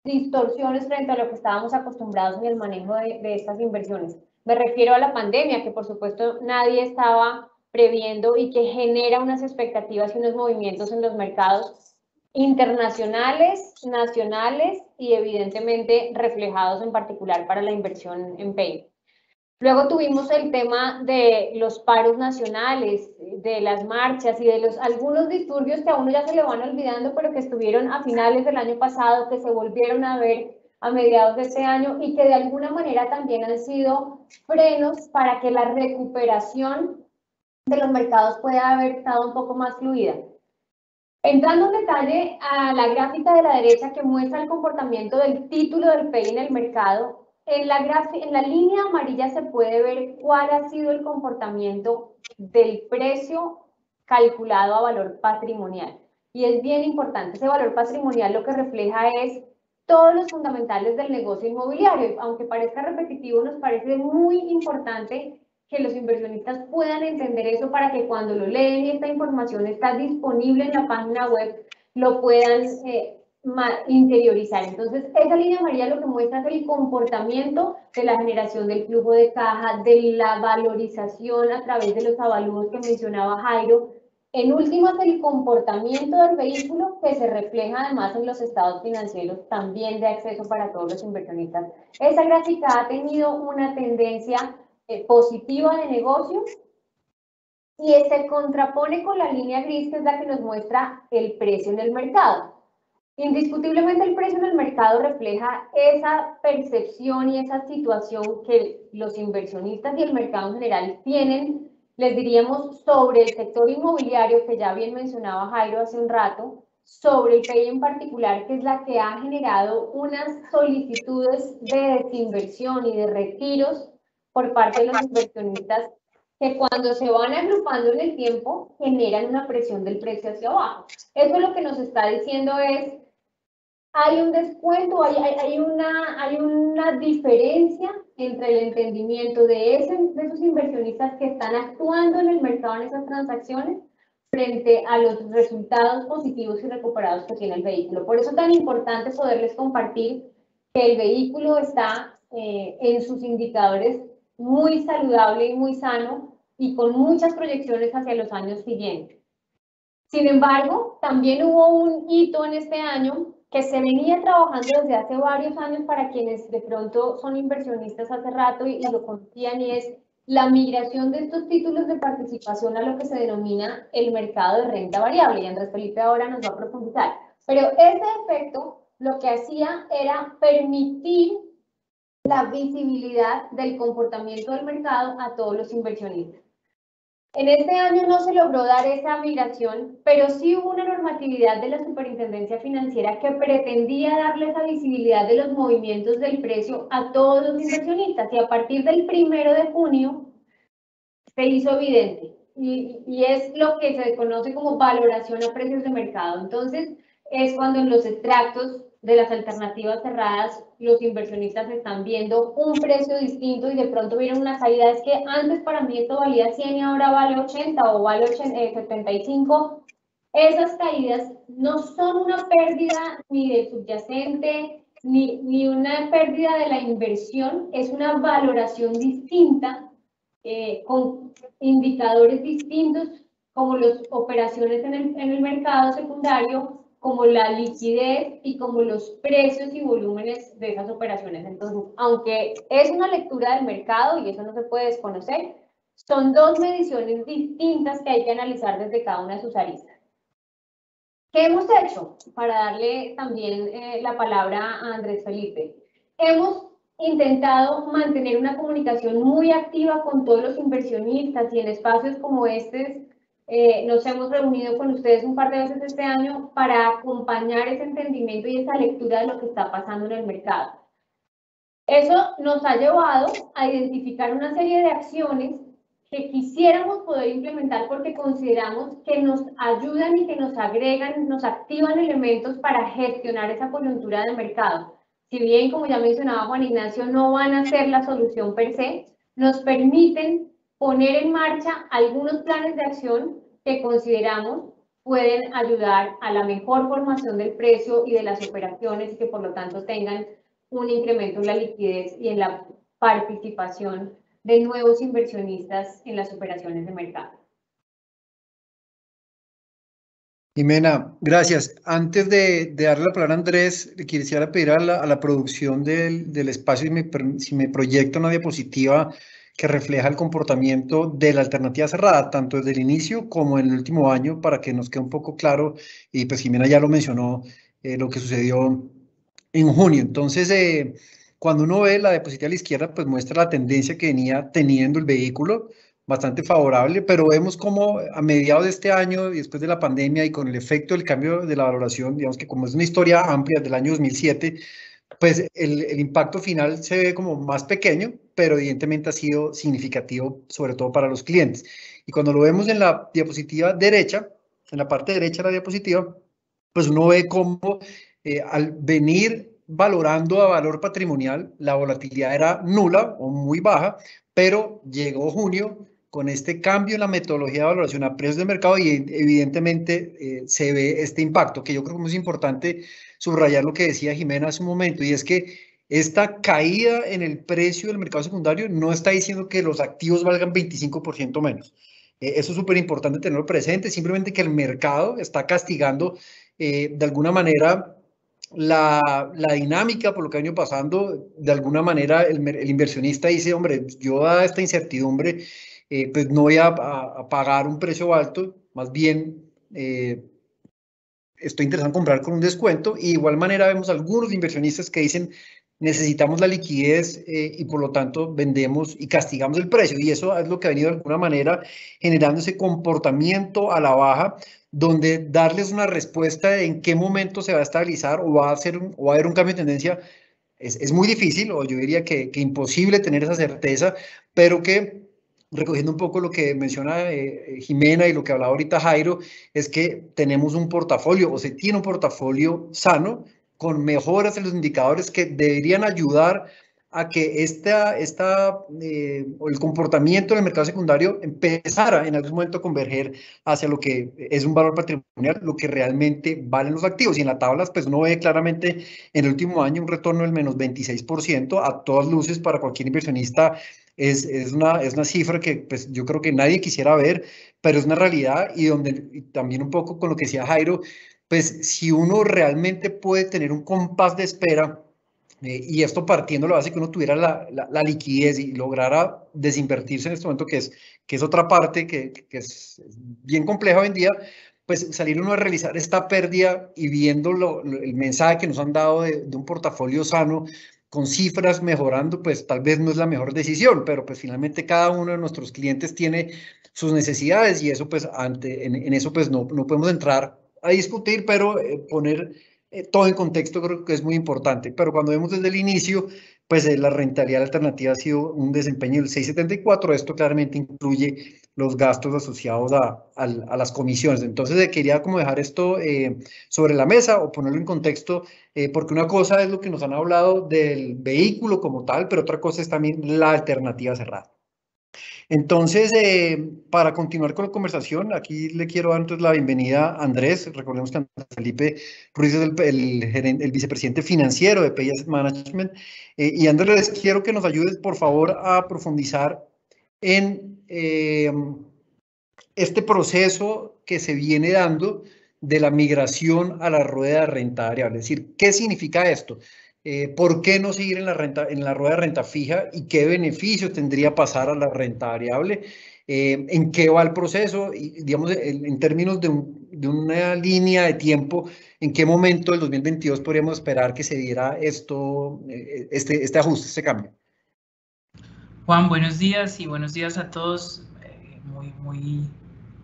distorsiones frente a lo que estábamos acostumbrados en el manejo de estas inversiones. Me refiero a la pandemia, que por supuesto nadie estaba previendo y que genera unas expectativas y unos movimientos en los mercados internacionales, nacionales y evidentemente reflejados en particular para la inversión en PEI. Luego tuvimos el tema de los paros nacionales, de las marchas y de algunos disturbios que a uno ya se le van olvidando, pero que estuvieron a finales del año pasado, que se volvieron a ver a mediados de este año y que de alguna manera también han sido frenos para que la recuperación de los mercados pueda haber estado un poco más fluida. Entrando en detalle a la gráfica de la derecha que muestra el comportamiento del título del PEI en el mercado, en la línea amarilla se puede ver cuál ha sido el comportamiento del precio calculado a valor patrimonial. Y es bien importante, ese valor patrimonial lo que refleja es todos los fundamentales del negocio inmobiliario. Aunque parezca repetitivo, nos parece muy importante que los inversionistas puedan entender eso para que cuando lo leen y esta información está disponible en la página web, lo puedan interiorizar. Entonces, esa línea amarilla lo que muestra es el comportamiento de la generación del flujo de caja, de la valorización a través de los avalúos que mencionaba Jairo. En últimas, el comportamiento del vehículo que se refleja además en los estados financieros también de acceso para todos los inversionistas. Esa gráfica ha tenido una tendencia positiva de negocio y se contrapone con la línea gris, que es la que nos muestra el precio en el mercado. Indiscutiblemente el precio en el mercado refleja esa percepción y esa situación que los inversionistas y el mercado en general tienen, les diríamos, sobre el sector inmobiliario, que ya bien mencionaba Jairo hace un rato, sobre el PEI en particular, que es la que ha generado unas solicitudes de desinversión y de retiros por parte de los inversionistas que cuando se van agrupando en el tiempo generan una presión del precio hacia abajo. Eso lo que nos está diciendo es, hay un descuento, hay una diferencia entre el entendimiento de esos inversionistas que están actuando en el mercado en esas transacciones frente a los resultados positivos y recuperados que tiene el vehículo. Por eso es tan importante poderles compartir que el vehículo está en sus indicadores muy saludable y muy sano y con muchas proyecciones hacia los años siguientes. Sin embargo, también hubo un hito en este año que se venía trabajando desde hace varios años para quienes de pronto son inversionistas hace rato y lo conocían, y es la migración de estos títulos de participación a lo que se denomina el mercado de renta variable, y Andrés Felipe ahora nos va a profundizar. Pero este efecto lo que hacía era permitir la visibilidad del comportamiento del mercado a todos los inversionistas. En este año no se logró dar esa migración, pero sí hubo una normatividad de la Superintendencia Financiera que pretendía darle esa visibilidad de los movimientos del precio a todos los inversionistas, y a partir del 1 de junio se hizo evidente, y es lo que se conoce como valoración a precios de mercado. Entonces, es cuando en los extractos de las alternativas cerradas los inversionistas están viendo un precio distinto y de pronto vieron una caída. Es que antes para mí esto valía 100 y ahora vale 80 o vale 75. Esas caídas no son una pérdida ni del subyacente ni una pérdida de la inversión, es una valoración distinta con indicadores distintos como las operaciones en el mercado secundario, como la liquidez y como los precios y volúmenes de esas operaciones. Entonces, aunque es una lectura del mercado y eso no se puede desconocer, son dos mediciones distintas que hay que analizar desde cada una de sus aristas. ¿Qué hemos hecho? Para darle también la palabra a Andrés Felipe. Hemos intentado mantener una comunicación muy activa con todos los inversionistas, y en espacios como este nos hemos reunido con ustedes un par de veces este año para acompañar ese entendimiento y esa lectura de lo que está pasando en el mercado. Eso nos ha llevado a identificar una serie de acciones que quisiéramos poder implementar porque consideramos que nos ayudan y que nos agregan, nos activan elementos para gestionar esa coyuntura de mercado. Si bien, como ya mencionaba Juan Ignacio, no van a ser la solución per se, nos permiten poner en marcha algunos planes de acción que consideramos pueden ayudar a la mejor formación del precio y de las operaciones, y que por lo tanto tengan un incremento en la liquidez y en la participación de nuevos inversionistas en las operaciones de mercado. Jimena, gracias. Antes de darle la palabra a Andrés, le quisiera pedir a la producción del espacio si me proyecta una diapositiva que refleja el comportamiento de la alternativa cerrada, tanto desde el inicio como en el último año, para que nos quede un poco claro, y pues Jimena ya lo mencionó, lo que sucedió en junio. Entonces, cuando uno ve la diapositiva a la izquierda, pues muestra la tendencia que venía teniendo el vehículo, bastante favorable, pero vemos como a mediados de este año, después de la pandemia y con el efecto del cambio de la valoración, digamos que como es una historia amplia del año 2007, pues el impacto final se ve como más pequeño, pero evidentemente ha sido significativo, sobre todo para los clientes. Y cuando lo vemos en la diapositiva derecha, en la parte derecha de la diapositiva, pues uno ve cómo al venir valorando a valor patrimonial, la volatilidad era nula o muy baja, pero llegó junio con este cambio en la metodología de valoración a precios de mercado y evidentemente se ve este impacto, que yo creo que es muy importante subrayar lo que decía Jimena hace un momento, y es que esta caída en el precio del mercado secundario no está diciendo que los activos valgan 25% menos. Eso es súper importante tenerlo presente, simplemente que el mercado está castigando de alguna manera la dinámica por lo que ha venido pasando. De alguna manera el inversionista dice, hombre, yo dada esta incertidumbre, pues no voy a pagar un precio alto, más bien estoy interesado en comprar con un descuento. Y de igual manera vemos algunos inversionistas que dicen, necesitamos la liquidez y por lo tanto vendemos y castigamos el precio. Y eso es lo que ha venido de alguna manera generando ese comportamiento a la baja, donde darles una respuesta de en qué momento se va a estabilizar o va a haber un cambio de tendencia es muy difícil, o yo diría que imposible tener esa certeza, pero que recogiendo un poco lo que menciona Jimena y lo que hablaba ahorita Jairo, es que tenemos un portafolio o se tiene un portafolio sano con mejoras en los indicadores que deberían ayudar a que el comportamiento del mercado secundario empezara en algún momento a converger hacia lo que es un valor patrimonial, lo que realmente valen los activos. Y en las tablas, pues uno ve claramente en el último año un retorno del menos 26%, a todas luces para cualquier inversionista. Es una cifra que pues, yo creo que nadie quisiera ver, pero es una realidad y también un poco con lo que decía Jairo, pues si uno realmente puede tener un compás de espera, y esto partiendo de la base que uno tuviera la liquidez y lograra desinvertirse en este momento, que es otra parte que es bien compleja hoy en día, pues salir uno a realizar esta pérdida y viendo el mensaje que nos han dado de un portafolio sano, con cifras mejorando, pues tal vez no es la mejor decisión, pero pues finalmente cada uno de nuestros clientes tiene sus necesidades y eso pues en eso pues no podemos entrar a discutir, pero poner todo en contexto creo que es muy importante. Pero cuando vemos desde el inicio, pues la rentabilidad alternativa ha sido un desempeño del 6,74. Esto claramente incluye los gastos asociados a las comisiones. Entonces quería como dejar esto sobre la mesa o ponerlo en contexto, porque una cosa es lo que nos han hablado del vehículo como tal, pero otra cosa es también la alternativa cerrada. Entonces, para continuar con la conversación, aquí le quiero dar entonces la bienvenida a Andrés. Recordemos que Andrés Felipe Ruiz es el vicepresidente financiero de Pay Asset Management. Y Andrés, quiero que nos ayudes, por favor, a profundizar en este proceso que se viene dando de la migración a la rueda de renta variable. Es decir, ¿qué significa esto? ¿Por qué no seguir en la rueda de renta fija y qué beneficio tendría pasar a la renta variable? ¿En qué va el proceso? Y, digamos, en términos de una línea de tiempo, ¿en qué momento del 2022 podríamos esperar que se diera este ajuste, este cambio? Juan, buenos días y buenos días a todos.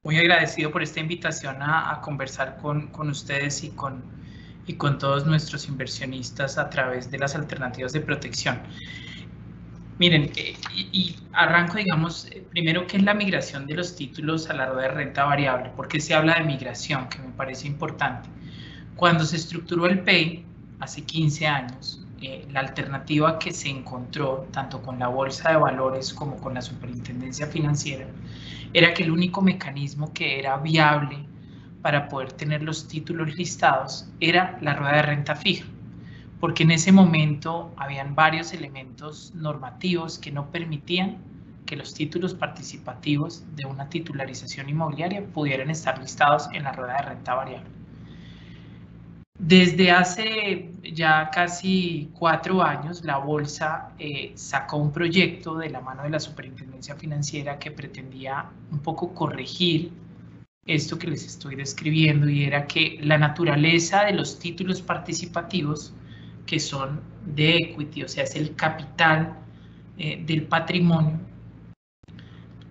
Muy agradecido por esta invitación a conversar con ustedes y con todos nuestros inversionistas a través de las alternativas de protección. Miren, y arranco, digamos, primero, ¿qué es la migración de los títulos a la rueda de renta variable? ¿Por qué se habla de migración? Que me parece importante. Cuando se estructuró el PEI, hace 15 años, la alternativa que se encontró, tanto con la Bolsa de Valores como con la Superintendencia Financiera, era que el único mecanismo que era viable para poder tener los títulos listados era la rueda de renta fija, porque en ese momento habían varios elementos normativos que no permitían que los títulos participativos de una titularización inmobiliaria pudieran estar listados en la rueda de renta variable. Desde hace ya casi 4 años, la Bolsa sacó un proyecto de la mano de la Superintendencia Financiera que pretendía un poco corregir esto que les estoy describiendo, y era que la naturaleza de los títulos participativos, que son de equity, o sea, es el capital del patrimonio,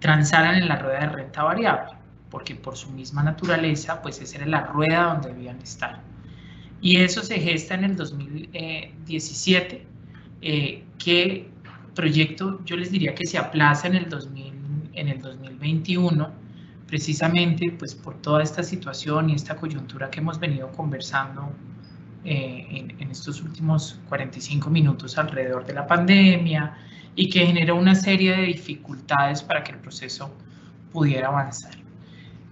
transaran en la rueda de renta variable, porque por su misma naturaleza, pues esa era la rueda donde debían estar. Y eso se gesta en el 2017, que proyecto yo les diría que se aplaza en el 2021, precisamente pues por toda esta situación y esta coyuntura que hemos venido conversando en estos últimos 45 minutos alrededor de la pandemia, y que generó una serie de dificultades para que el proceso pudiera avanzar.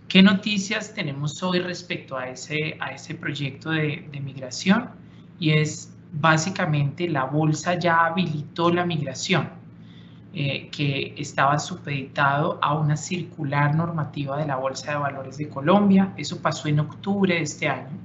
¿Qué noticias tenemos hoy respecto a ese proyecto de migración? Y es básicamente la Bolsa ya habilitó la migración, que estaba supeditado a una circular normativa de la Bolsa de Valores de Colombia. Eso pasó en octubre de este año,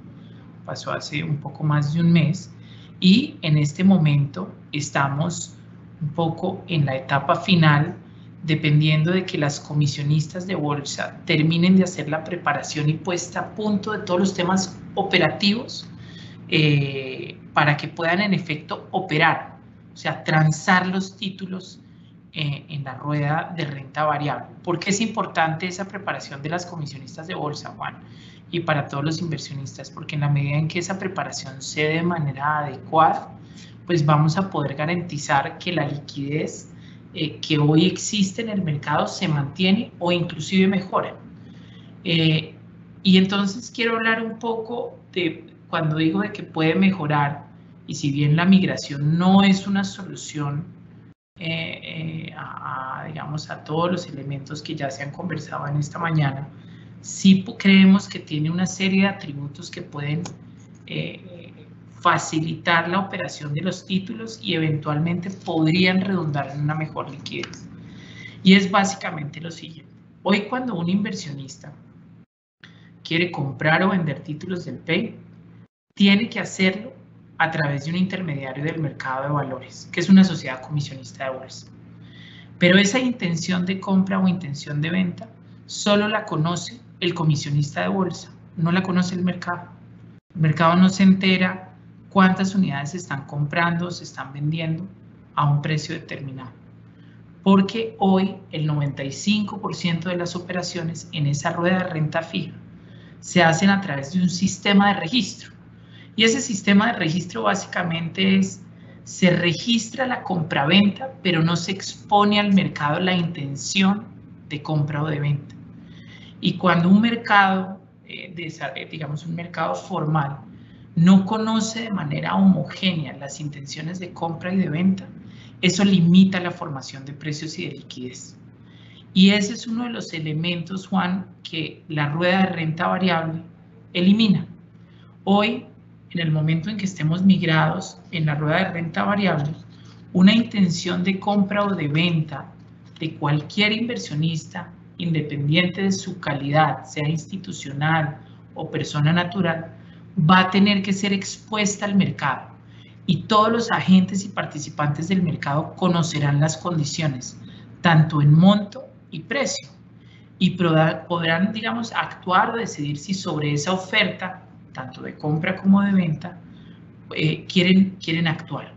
pasó hace un poco más de un mes, y en este momento estamos un poco en la etapa final, dependiendo de que las comisionistas de bolsa terminen de hacer la preparación y puesta a punto de todos los temas operativos para que puedan en efecto operar, o sea, transar los títulos en la rueda de renta variable. ¿Por qué es importante esa preparación de las comisionistas de bolsa, Juan? Y para todos los inversionistas, porque en la medida en que esa preparación se dé de manera adecuada, pues vamos a poder garantizar que la liquidez que hoy existe en el mercado se mantiene o inclusive mejora. Y entonces quiero hablar un poco de, cuando digo de que puede mejorar, y si bien la migración no es una solución digamos, a todos los elementos que ya se han conversado en esta mañana, sí creemos que tiene una serie de atributos que pueden facilitar la operación de los títulos y eventualmente podrían redundar en una mejor liquidez. Y es básicamente lo siguiente. Hoy, cuando un inversionista quiere comprar o vender títulos del PEI, tiene que hacerlo a través de un intermediario del mercado de valores, que es una sociedad comisionista de bolsa. Pero esa intención de compra o intención de venta solo la conoce el comisionista de bolsa, no la conoce el mercado. El mercado no se entera cuántas unidades se están comprando o se están vendiendo a un precio determinado, porque hoy el 95% de las operaciones en esa rueda de renta fija se hacen a través de un sistema de registro. Y ese sistema de registro básicamente es, se registra la compraventa, pero no se expone al mercado la intención de compra o de venta. Y cuando un mercado, digamos un mercado formal, no conoce de manera homogénea las intenciones de compra y de venta, eso limita la formación de precios y de liquidez. Y ese es uno de los elementos, Juan, que la rueda de renta variable elimina. Hoy, en el momento en que estemos migrados en la rueda de renta variable, una intención de compra o de venta de cualquier inversionista, independiente de su calidad, sea institucional o persona natural, va a tener que ser expuesta al mercado, y todos los agentes y participantes del mercado conocerán las condiciones, tanto en monto y precio, y podrán, digamos, actuar o decidir si sobre esa oferta, tanto de compra como de venta, quieren actuar.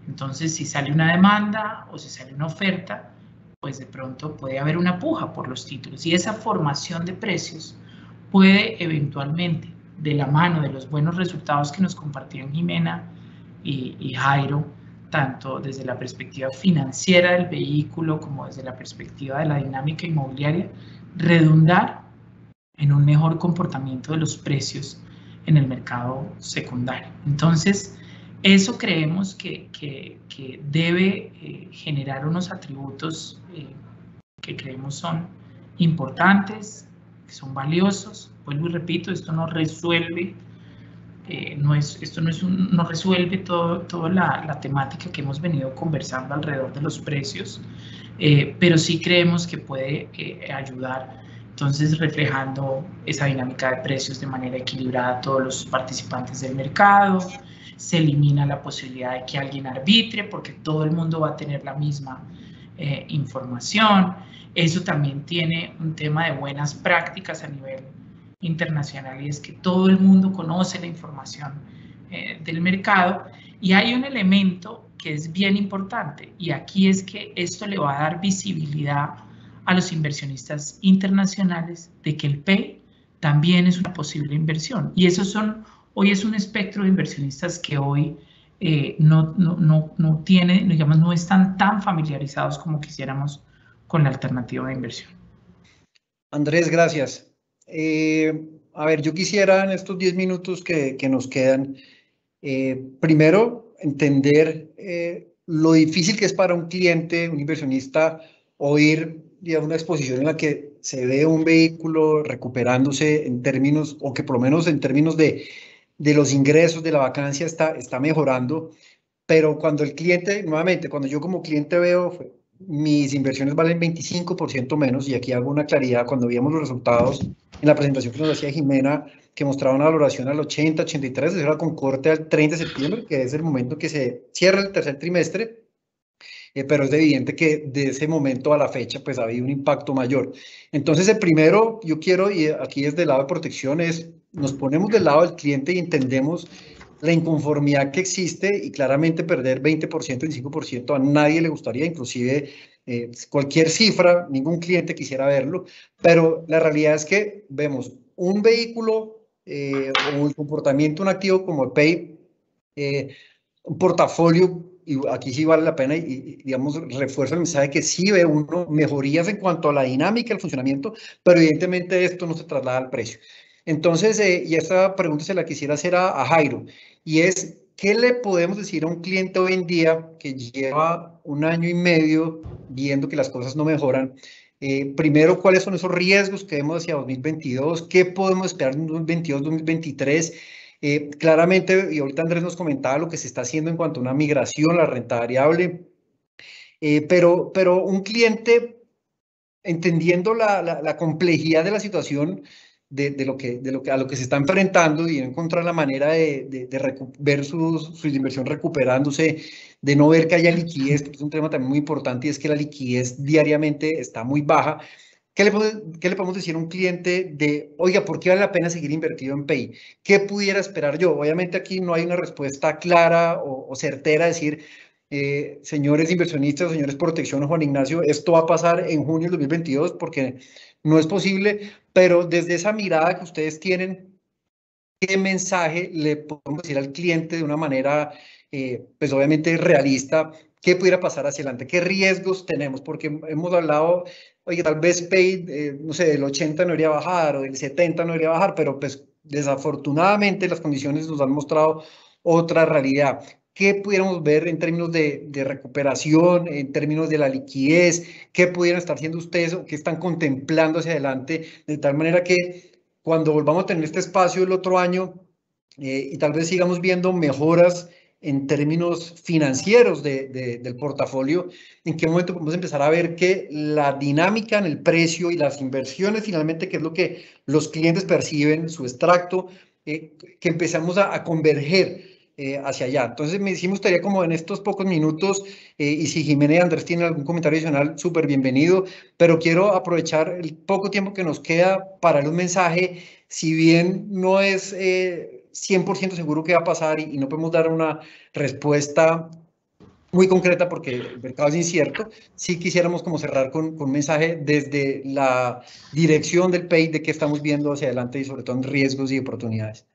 Entonces, si sale una demanda o si sale una oferta, pues de pronto puede haber una puja por los títulos, y esa formación de precios puede eventualmente, de la mano de los buenos resultados que nos compartieron Jimena y Jairo, tanto desde la perspectiva financiera del vehículo como desde la perspectiva de la dinámica inmobiliaria, redundar en un mejor comportamiento de los precios en el mercado secundario. Entonces, eso creemos que debe generar unos atributos que creemos son importantes, que son valiosos. Vuelvo y repito, esto no resuelve, no resuelve toda la temática que hemos venido conversando alrededor de los precios, pero sí creemos que puede ayudar, entonces reflejando esa dinámica de precios de manera equilibrada a todos los participantes del mercado. Se elimina la posibilidad de que alguien arbitre porque todo el mundo va a tener la misma información. Eso también tiene un tema de buenas prácticas a nivel internacional, y es que todo el mundo conoce la información del mercado. Y hay un elemento que es bien importante, y aquí es que esto le va a dar visibilidad a los inversionistas internacionales de que el PEI también es una posible inversión. Y esos son, hoy es un espectro de inversionistas que hoy no tiene, digamos, no están tan familiarizados como quisiéramos con la alternativa de inversión. Andrés, gracias. A ver, yo quisiera en estos 10 minutos que nos quedan, primero entender lo difícil que es para un cliente, un inversionista, oír una exposición en la que se ve un vehículo recuperándose en términos, o que por lo menos en términos de los ingresos, de la vacancia, está mejorando. Pero cuando el cliente, nuevamente, cuando yo como cliente veo mis inversiones valen 25% menos, y aquí hago una claridad, cuando veíamos los resultados en la presentación que nos hacía Jimena, que mostraba una valoración al 80, 83, eso era con corte al 30 de septiembre, que es el momento que se cierra el tercer trimestre, pero es evidente que de ese momento a la fecha pues ha habido un impacto mayor. Entonces el primero, yo quiero, y aquí desde el lado de protección, es nos ponemos del lado del cliente y entendemos la inconformidad que existe, y claramente perder 20%, 25% a nadie le gustaría, inclusive cualquier cifra, ningún cliente quisiera verlo, pero la realidad es que vemos un vehículo o el comportamiento de un activo como el PEI, un portafolio, y aquí sí vale la pena, y digamos, refuerzo el mensaje que sí ve uno mejorías en cuanto a la dinámica, el funcionamiento, pero evidentemente esto no se traslada al precio. Entonces, y esta pregunta se la quisiera hacer a Jairo, y es, ¿qué le podemos decir a un cliente hoy en día que lleva 1 año y medio viendo que las cosas no mejoran? Primero, ¿cuáles son esos riesgos que vemos hacia 2022? ¿Qué podemos esperar en 2022, 2023? Claramente, y ahorita Andrés nos comentaba lo que se está haciendo en cuanto a una migración, la renta variable, pero un cliente, entendiendo la complejidad de la situación, a lo que se está enfrentando, y encontrar la manera de ver su inversión recuperándose, de no ver que haya liquidez, porque es un tema también muy importante, y es que la liquidez diariamente está muy baja. ¿Qué le podemos decir a un cliente de, oiga, ¿por qué vale la pena seguir invertido en PEI? ¿Qué pudiera esperar yo? Obviamente aquí no hay una respuesta clara o certera, decir, señores inversionistas, señores protección, Juan Ignacio, esto va a pasar en junio del 2022, porque no es posible, pero desde esa mirada que ustedes tienen, ¿qué mensaje le podemos decir al cliente de una manera, pues obviamente realista? ¿Qué pudiera pasar hacia adelante? ¿Qué riesgos tenemos? Porque hemos hablado, oye, tal vez PEI, no sé, del 80 no iría a bajar, o del 70 no iría a bajar, pero pues desafortunadamente las condiciones nos han mostrado otra realidad. ¿Qué pudiéramos ver en términos de recuperación, en términos de la liquidez? ¿Qué pudieran estar haciendo ustedes o qué están contemplando hacia adelante? De tal manera que cuando volvamos a tener este espacio el otro año, y tal vez sigamos viendo mejoras en términos financieros del portafolio, ¿en qué momento podemos empezar a ver que la dinámica en el precio y las inversiones finalmente, que es lo que los clientes perciben, su extracto, que empezamos a converger hacia allá? Entonces, sí me gustaría, como en estos pocos minutos, y si Jimena y Andrés tienen algún comentario adicional, súper bienvenido, pero quiero aprovechar el poco tiempo que nos queda para dar un mensaje, si bien no es 100% seguro que va a pasar, y no podemos dar una respuesta muy concreta porque el mercado es incierto, sí quisiéramos como cerrar con un mensaje desde la dirección del PEI de qué estamos viendo hacia adelante, y sobre todo en riesgos y oportunidades.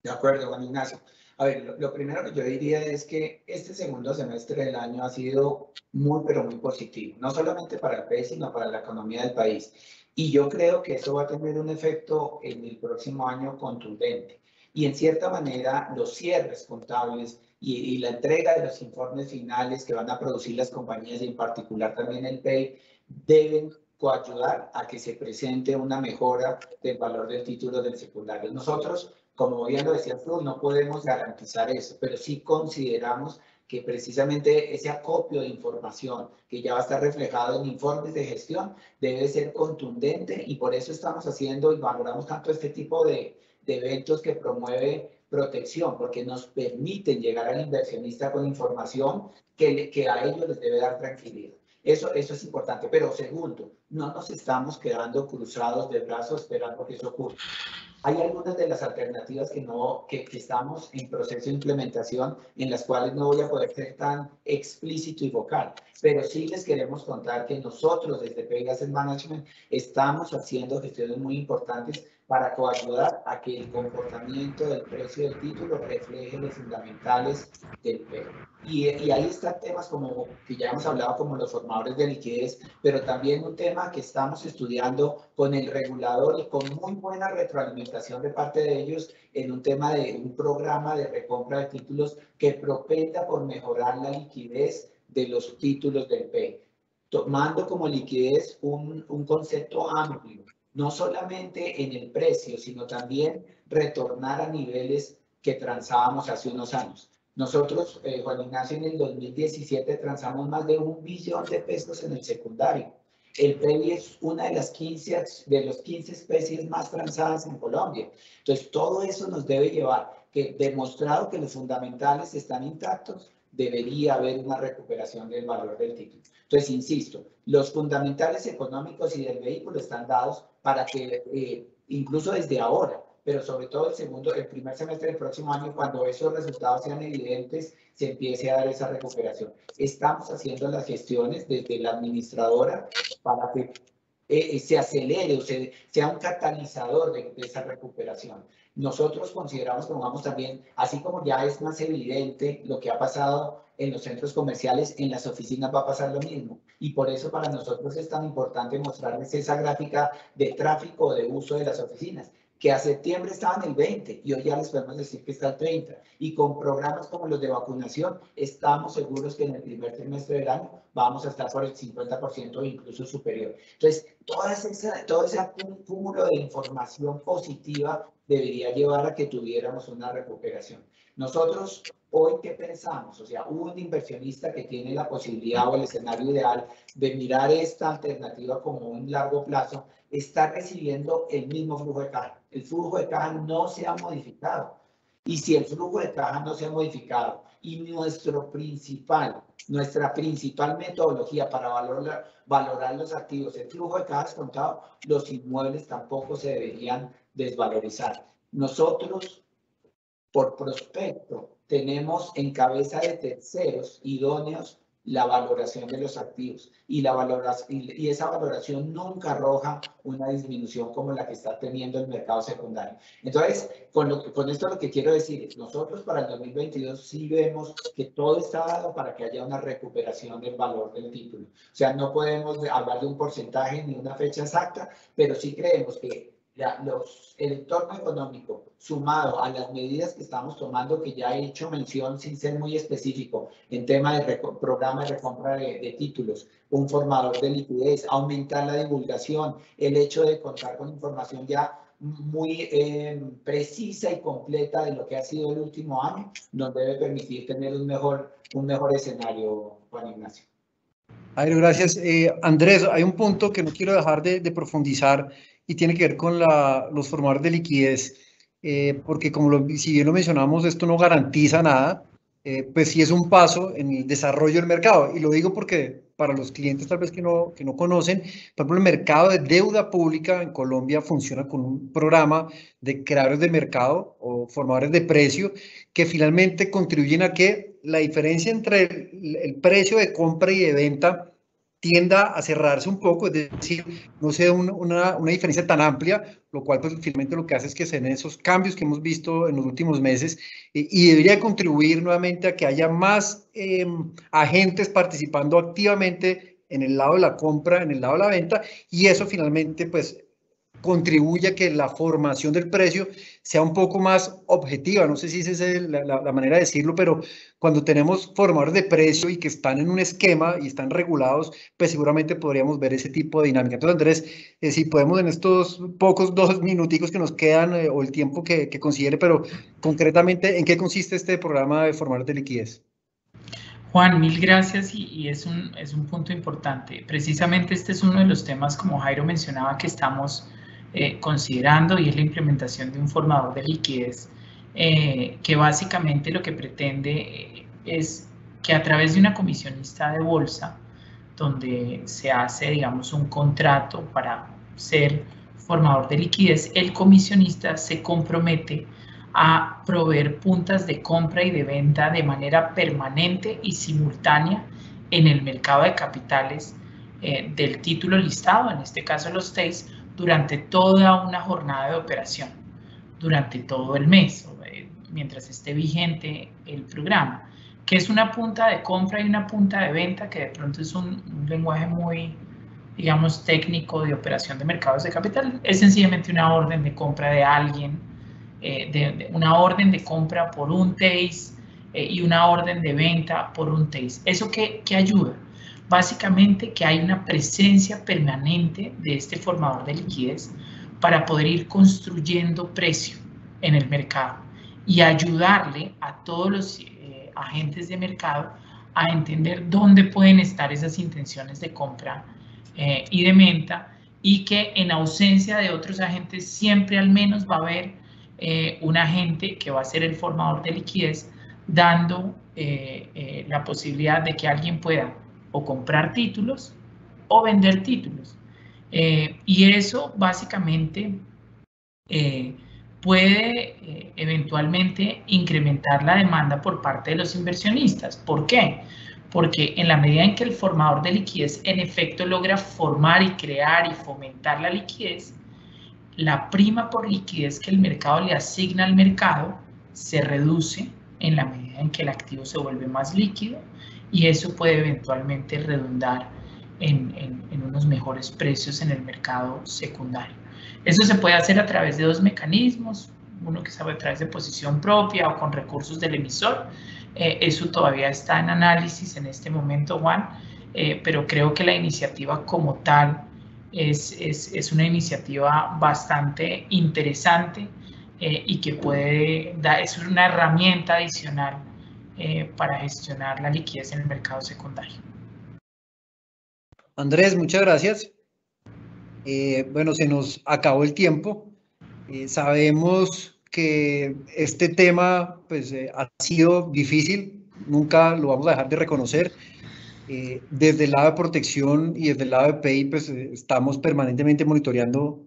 De acuerdo, Juan Ignacio. A ver, lo primero que yo diría es que este segundo semestre del año ha sido muy, pero muy positivo, no solamente para el PEI, sino para la economía del país. Y yo creo que eso va a tener un efecto en el próximo año contundente. Y en cierta manera, los cierres contables y la entrega de los informes finales que van a producir las compañías, y en particular también el PEI, deben coayudar a que se presente una mejora del valor del título del secundario. Nosotros, como bien lo decía Flor, no podemos garantizar eso, pero sí consideramos que precisamente ese acopio de información que ya va a estar reflejado en informes de gestión debe ser contundente, y por eso estamos haciendo y valoramos tanto este tipo de eventos que promueve Protección, porque nos permiten llegar al inversionista con información que a ellos les debe dar tranquilidad. Eso es importante. Pero segundo, no nos estamos quedando cruzados de brazos esperando que eso ocurra. Hay algunas de las alternativas que estamos en proceso de implementación, en las cuales no voy a poder ser tan explícito y vocal, pero sí les queremos contar que nosotros desde Pay Asset Management estamos haciendo gestiones muy importantes para coayudar a que el comportamiento del precio del título refleje los fundamentales del PER. Y ahí están temas como que ya hemos hablado, como los formadores de liquidez, pero también un tema que estamos estudiando con el regulador y con muy buena retroalimentación de parte de ellos en un tema de un programa de recompra de títulos que propenda por mejorar la liquidez de los títulos del PER, tomando como liquidez un concepto amplio, no solamente en el precio, sino también retornar a niveles que transábamos hace unos años. Nosotros, Juan Ignacio, en el 2017 transamos más de 1 billón de pesos en el secundario. El PEVI es una de las 15 especies más transadas en Colombia. Entonces, todo eso nos debe llevar, que demostrado que los fundamentales están intactos, debería haber una recuperación del valor del título. Entonces, insisto, los fundamentales económicos y del vehículo están dados para que incluso desde ahora, pero sobre todo el primer semestre del próximo año, cuando esos resultados sean evidentes, se empiece a dar esa recuperación. Estamos haciendo las gestiones desde la administradora para que se acelere o sea un catalizador de esa recuperación. Nosotros consideramos, como vamos también, así como ya es más evidente lo que ha pasado en los centros comerciales, en las oficinas va a pasar lo mismo. Y por eso para nosotros es tan importante mostrarles esa gráfica de tráfico de uso de las oficinas, que a septiembre estaba en el 20 y hoy ya les podemos decir que está al 30. Y con programas como los de vacunación, estamos seguros que en el primer trimestre del año vamos a estar por el 50% o incluso superior. Entonces, todo ese cúmulo de información positiva debería llevar a que tuviéramos una recuperación. Nosotros, hoy, ¿qué pensamos? O sea, un inversionista que tiene la posibilidad o el escenario ideal de mirar esta alternativa como un largo plazo, está recibiendo el mismo flujo de caja. El flujo de caja no se ha modificado. Y si el flujo de caja no se ha modificado y nuestra principal metodología para valorar los activos, el flujo de caja descontado, los inmuebles tampoco se deberían desvalorizar. Nosotros, por prospecto, tenemos en cabeza de terceros idóneos la valoración de los activos y esa valoración nunca arroja una disminución como la que está teniendo el mercado secundario. Entonces, con esto lo que quiero decir es, nosotros para el 2022 sí vemos que todo está dado para que haya una recuperación del valor del título. O sea, no podemos hablar de un porcentaje ni una fecha exacta, pero sí creemos que el entorno económico sumado a las medidas que estamos tomando, que ya he hecho mención sin ser muy específico en tema de programa de recompra de títulos, un formador de liquidez, aumentar la divulgación, el hecho de contar con información ya muy precisa y completa de lo que ha sido el último año, nos debe permitir tener un mejor escenario, Juan Ignacio. Jairo, gracias. Andrés, hay un punto que no quiero dejar de profundizar y tiene que ver con los formadores de liquidez, porque si bien lo mencionamos, esto no garantiza nada, pues sí es un paso en el desarrollo del mercado. Y lo digo porque para los clientes tal vez que no conocen, por ejemplo, el mercado de deuda pública en Colombia funciona con un programa de creadores de mercado o formadores de precio que finalmente contribuyen a que la diferencia entre el precio de compra y de venta tienda a cerrarse un poco, es decir, no sea una diferencia tan amplia, lo cual pues finalmente lo que hace es que se den esos cambios que hemos visto en los últimos meses y debería contribuir nuevamente a que haya más agentes participando activamente en el lado de la compra, en el lado de la venta, y eso finalmente pues contribuye a que la formación del precio sea un poco más objetiva. No sé si esa es la manera de decirlo, pero cuando tenemos formadores de precio y que están en un esquema y están regulados, pues seguramente podríamos ver ese tipo de dinámica. Entonces, Andrés, si podemos en estos pocos 2 minuticos que nos quedan o el tiempo que considere, pero concretamente, ¿en qué consiste este programa de formadores de liquidez? Juan, mil gracias y es un punto importante. Precisamente este es uno de los temas, como Jairo mencionaba, que estamos considerando, y es la implementación de un formador de liquidez que básicamente lo que pretende es que a través de una comisionista de bolsa, donde se hace, digamos, un contrato para ser formador de liquidez, el comisionista se compromete a proveer puntas de compra y de venta de manera permanente y simultánea en el mercado de capitales del título listado, en este caso los TEIs, durante toda una jornada de operación, durante todo el mes, mientras esté vigente el programa, que es una punta de compra y una punta de venta, que de pronto es un lenguaje muy, digamos, técnico de operación de mercados de capital. Es sencillamente una orden de compra de alguien, una orden de compra por un TEIS y una orden de venta por un TEIS. ¿Eso qué ayuda? Básicamente que hay una presencia permanente de este formador de liquidez para poder ir construyendo precio en el mercado y ayudarle a todos los agentes de mercado a entender dónde pueden estar esas intenciones de compra y de venta, y que en ausencia de otros agentes siempre al menos va a haber un agente que va a ser el formador de liquidez, dando la posibilidad de que alguien pueda o comprar títulos o vender títulos. Y eso básicamente puede eventualmente incrementar la demanda por parte de los inversionistas. ¿Por qué? Porque en la medida en que el formador de liquidez en efecto logra formar y crear y fomentar la liquidez, la prima por liquidez que el mercado le asigna al mercado se reduce en la medida en que el activo se vuelve más líquido, y eso puede eventualmente redundar en unos mejores precios en el mercado secundario. Eso se puede hacer a través de dos mecanismos, uno que sabe a través de posición propia o con recursos del emisor. Eso todavía está en análisis en este momento, Juan, pero creo que la iniciativa como tal es una iniciativa bastante interesante y que es una herramienta adicional para gestionar la liquidez en el mercado secundario. Andrés, muchas gracias. Bueno, se nos acabó el tiempo. Sabemos que este tema pues, ha sido difícil, nunca lo vamos a dejar de reconocer. Desde el lado de protección y desde el lado de PEI, pues estamos permanentemente monitoreando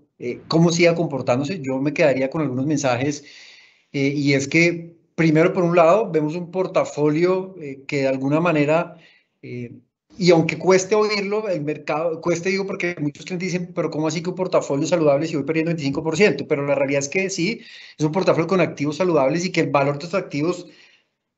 cómo siga comportándose. Yo me quedaría con algunos mensajes y es que, primero, por un lado, vemos un portafolio que de alguna manera, y aunque cueste oírlo, el mercado, cueste digo porque muchos clientes dicen, pero ¿cómo así que un portafolio saludable si voy perdiendo 25%? Pero la realidad es que sí, es un portafolio con activos saludables y que el valor de estos activos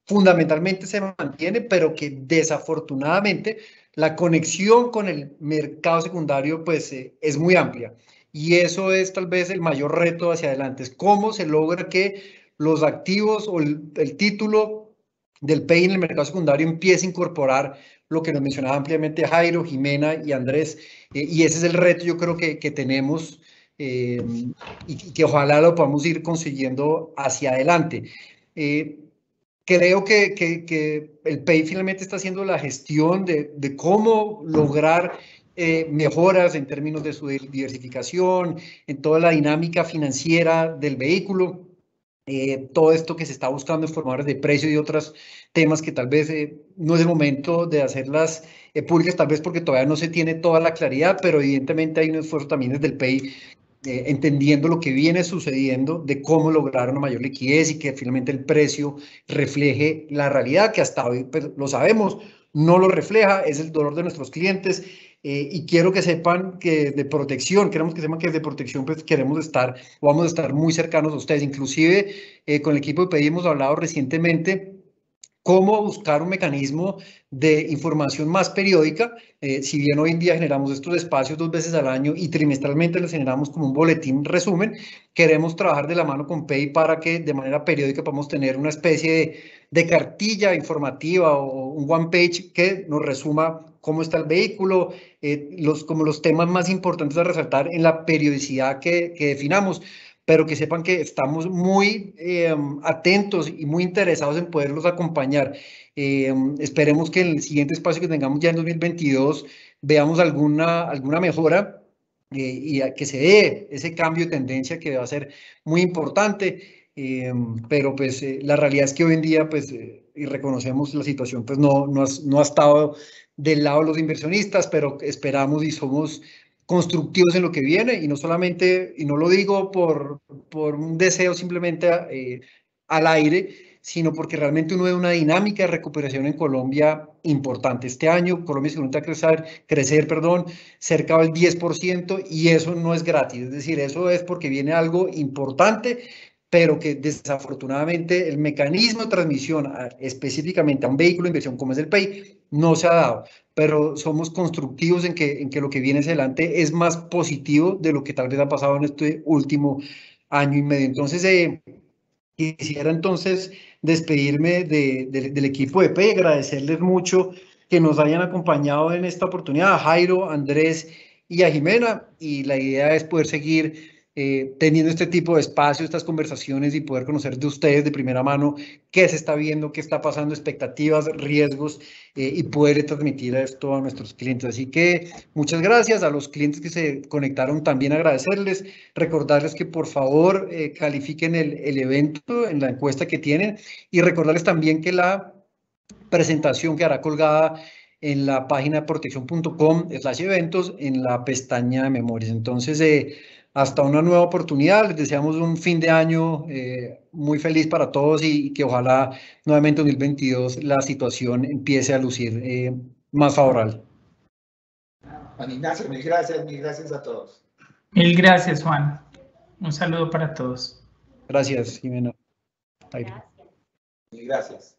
fundamentalmente se mantiene, pero que desafortunadamente la conexión con el mercado secundario pues es muy amplia. Y eso es tal vez el mayor reto hacia adelante, es cómo se logra que los activos o el título del PEI en el mercado secundario empiece a incorporar lo que nos mencionaba ampliamente Jairo, Jimena y Andrés, y ese es el reto yo creo que tenemos y que ojalá lo podamos ir consiguiendo hacia adelante. Creo que el PEI finalmente está haciendo la gestión de cómo lograr mejoras en términos de su diversificación, en toda la dinámica financiera del vehículo, todo esto que se está buscando en formadores de precio y otros temas que tal vez no es el momento de hacerlas públicas, tal vez porque todavía no se tiene toda la claridad, pero evidentemente hay un esfuerzo también desde el PEI entendiendo lo que viene sucediendo de cómo lograr una mayor liquidez y que finalmente el precio refleje la realidad que hasta hoy pues, lo sabemos, no lo refleja, es el dolor de nuestros clientes y quiero que sepan que de protección, queremos que sepan que desde protección pues queremos estar, vamos a estar muy cercanos a ustedes, inclusive con el equipo de PEI hemos hablado recientemente cómo buscar un mecanismo de información más periódica. Si bien hoy en día generamos estos espacios 2 veces al año y trimestralmente les generamos como un boletín resumen, queremos trabajar de la mano con PEI para que de manera periódica podamos tener una especie de cartilla informativa o un one page que nos resuma cómo está el vehículo, como los temas más importantes a resaltar en la periodicidad que definamos. pero que sepan que estamos muy atentos y muy interesados en poderlos acompañar. Esperemos que en el siguiente espacio que tengamos ya en 2022 veamos alguna mejora y a que se dé ese cambio de tendencia que va a ser muy importante. Pero pues la realidad es que hoy en día pues y reconocemos la situación pues no ha estado del lado de los inversionistas, pero esperamos y somos constructivos en lo que viene, y no solamente, y no lo digo por un deseo simplemente al aire, sino porque realmente uno ve una dinámica de recuperación en Colombia importante. Este año Colombia se cuenta crecer, cerca del 10%, y eso no es gratis, es decir, eso es porque viene algo importante, pero que desafortunadamente el mecanismo de transmisión específicamente a un vehículo de inversión como es el PEI no se ha dado, pero somos constructivos en que lo que viene hacia adelante es más positivo de lo que tal vez ha pasado en este último año y medio. Entonces, quisiera entonces despedirme del equipo de PEI, agradecerles mucho que nos hayan acompañado en esta oportunidad, a Jairo, a Andrés y a Jimena, y la idea es poder seguir teniendo este tipo de espacios, estas conversaciones, y poder conocer de ustedes de primera mano qué se está viendo, qué está pasando, expectativas, riesgos, y poder transmitir esto a nuestros clientes. Así que muchas gracias a los clientes que se conectaron, también agradecerles, recordarles que por favor califiquen el evento en la encuesta que tienen, y recordarles también que la presentación quedará colgada en la página protección.com/eventos en la pestaña de memorias. Entonces, hasta una nueva oportunidad, les deseamos un fin de año muy feliz para todos, y que ojalá nuevamente en 2022 la situación empiece a lucir más favorable. Juan Ignacio, mil gracias a todos. Mil gracias, Juan. Un saludo para todos. Gracias, Jimena. Gracias. Mil gracias.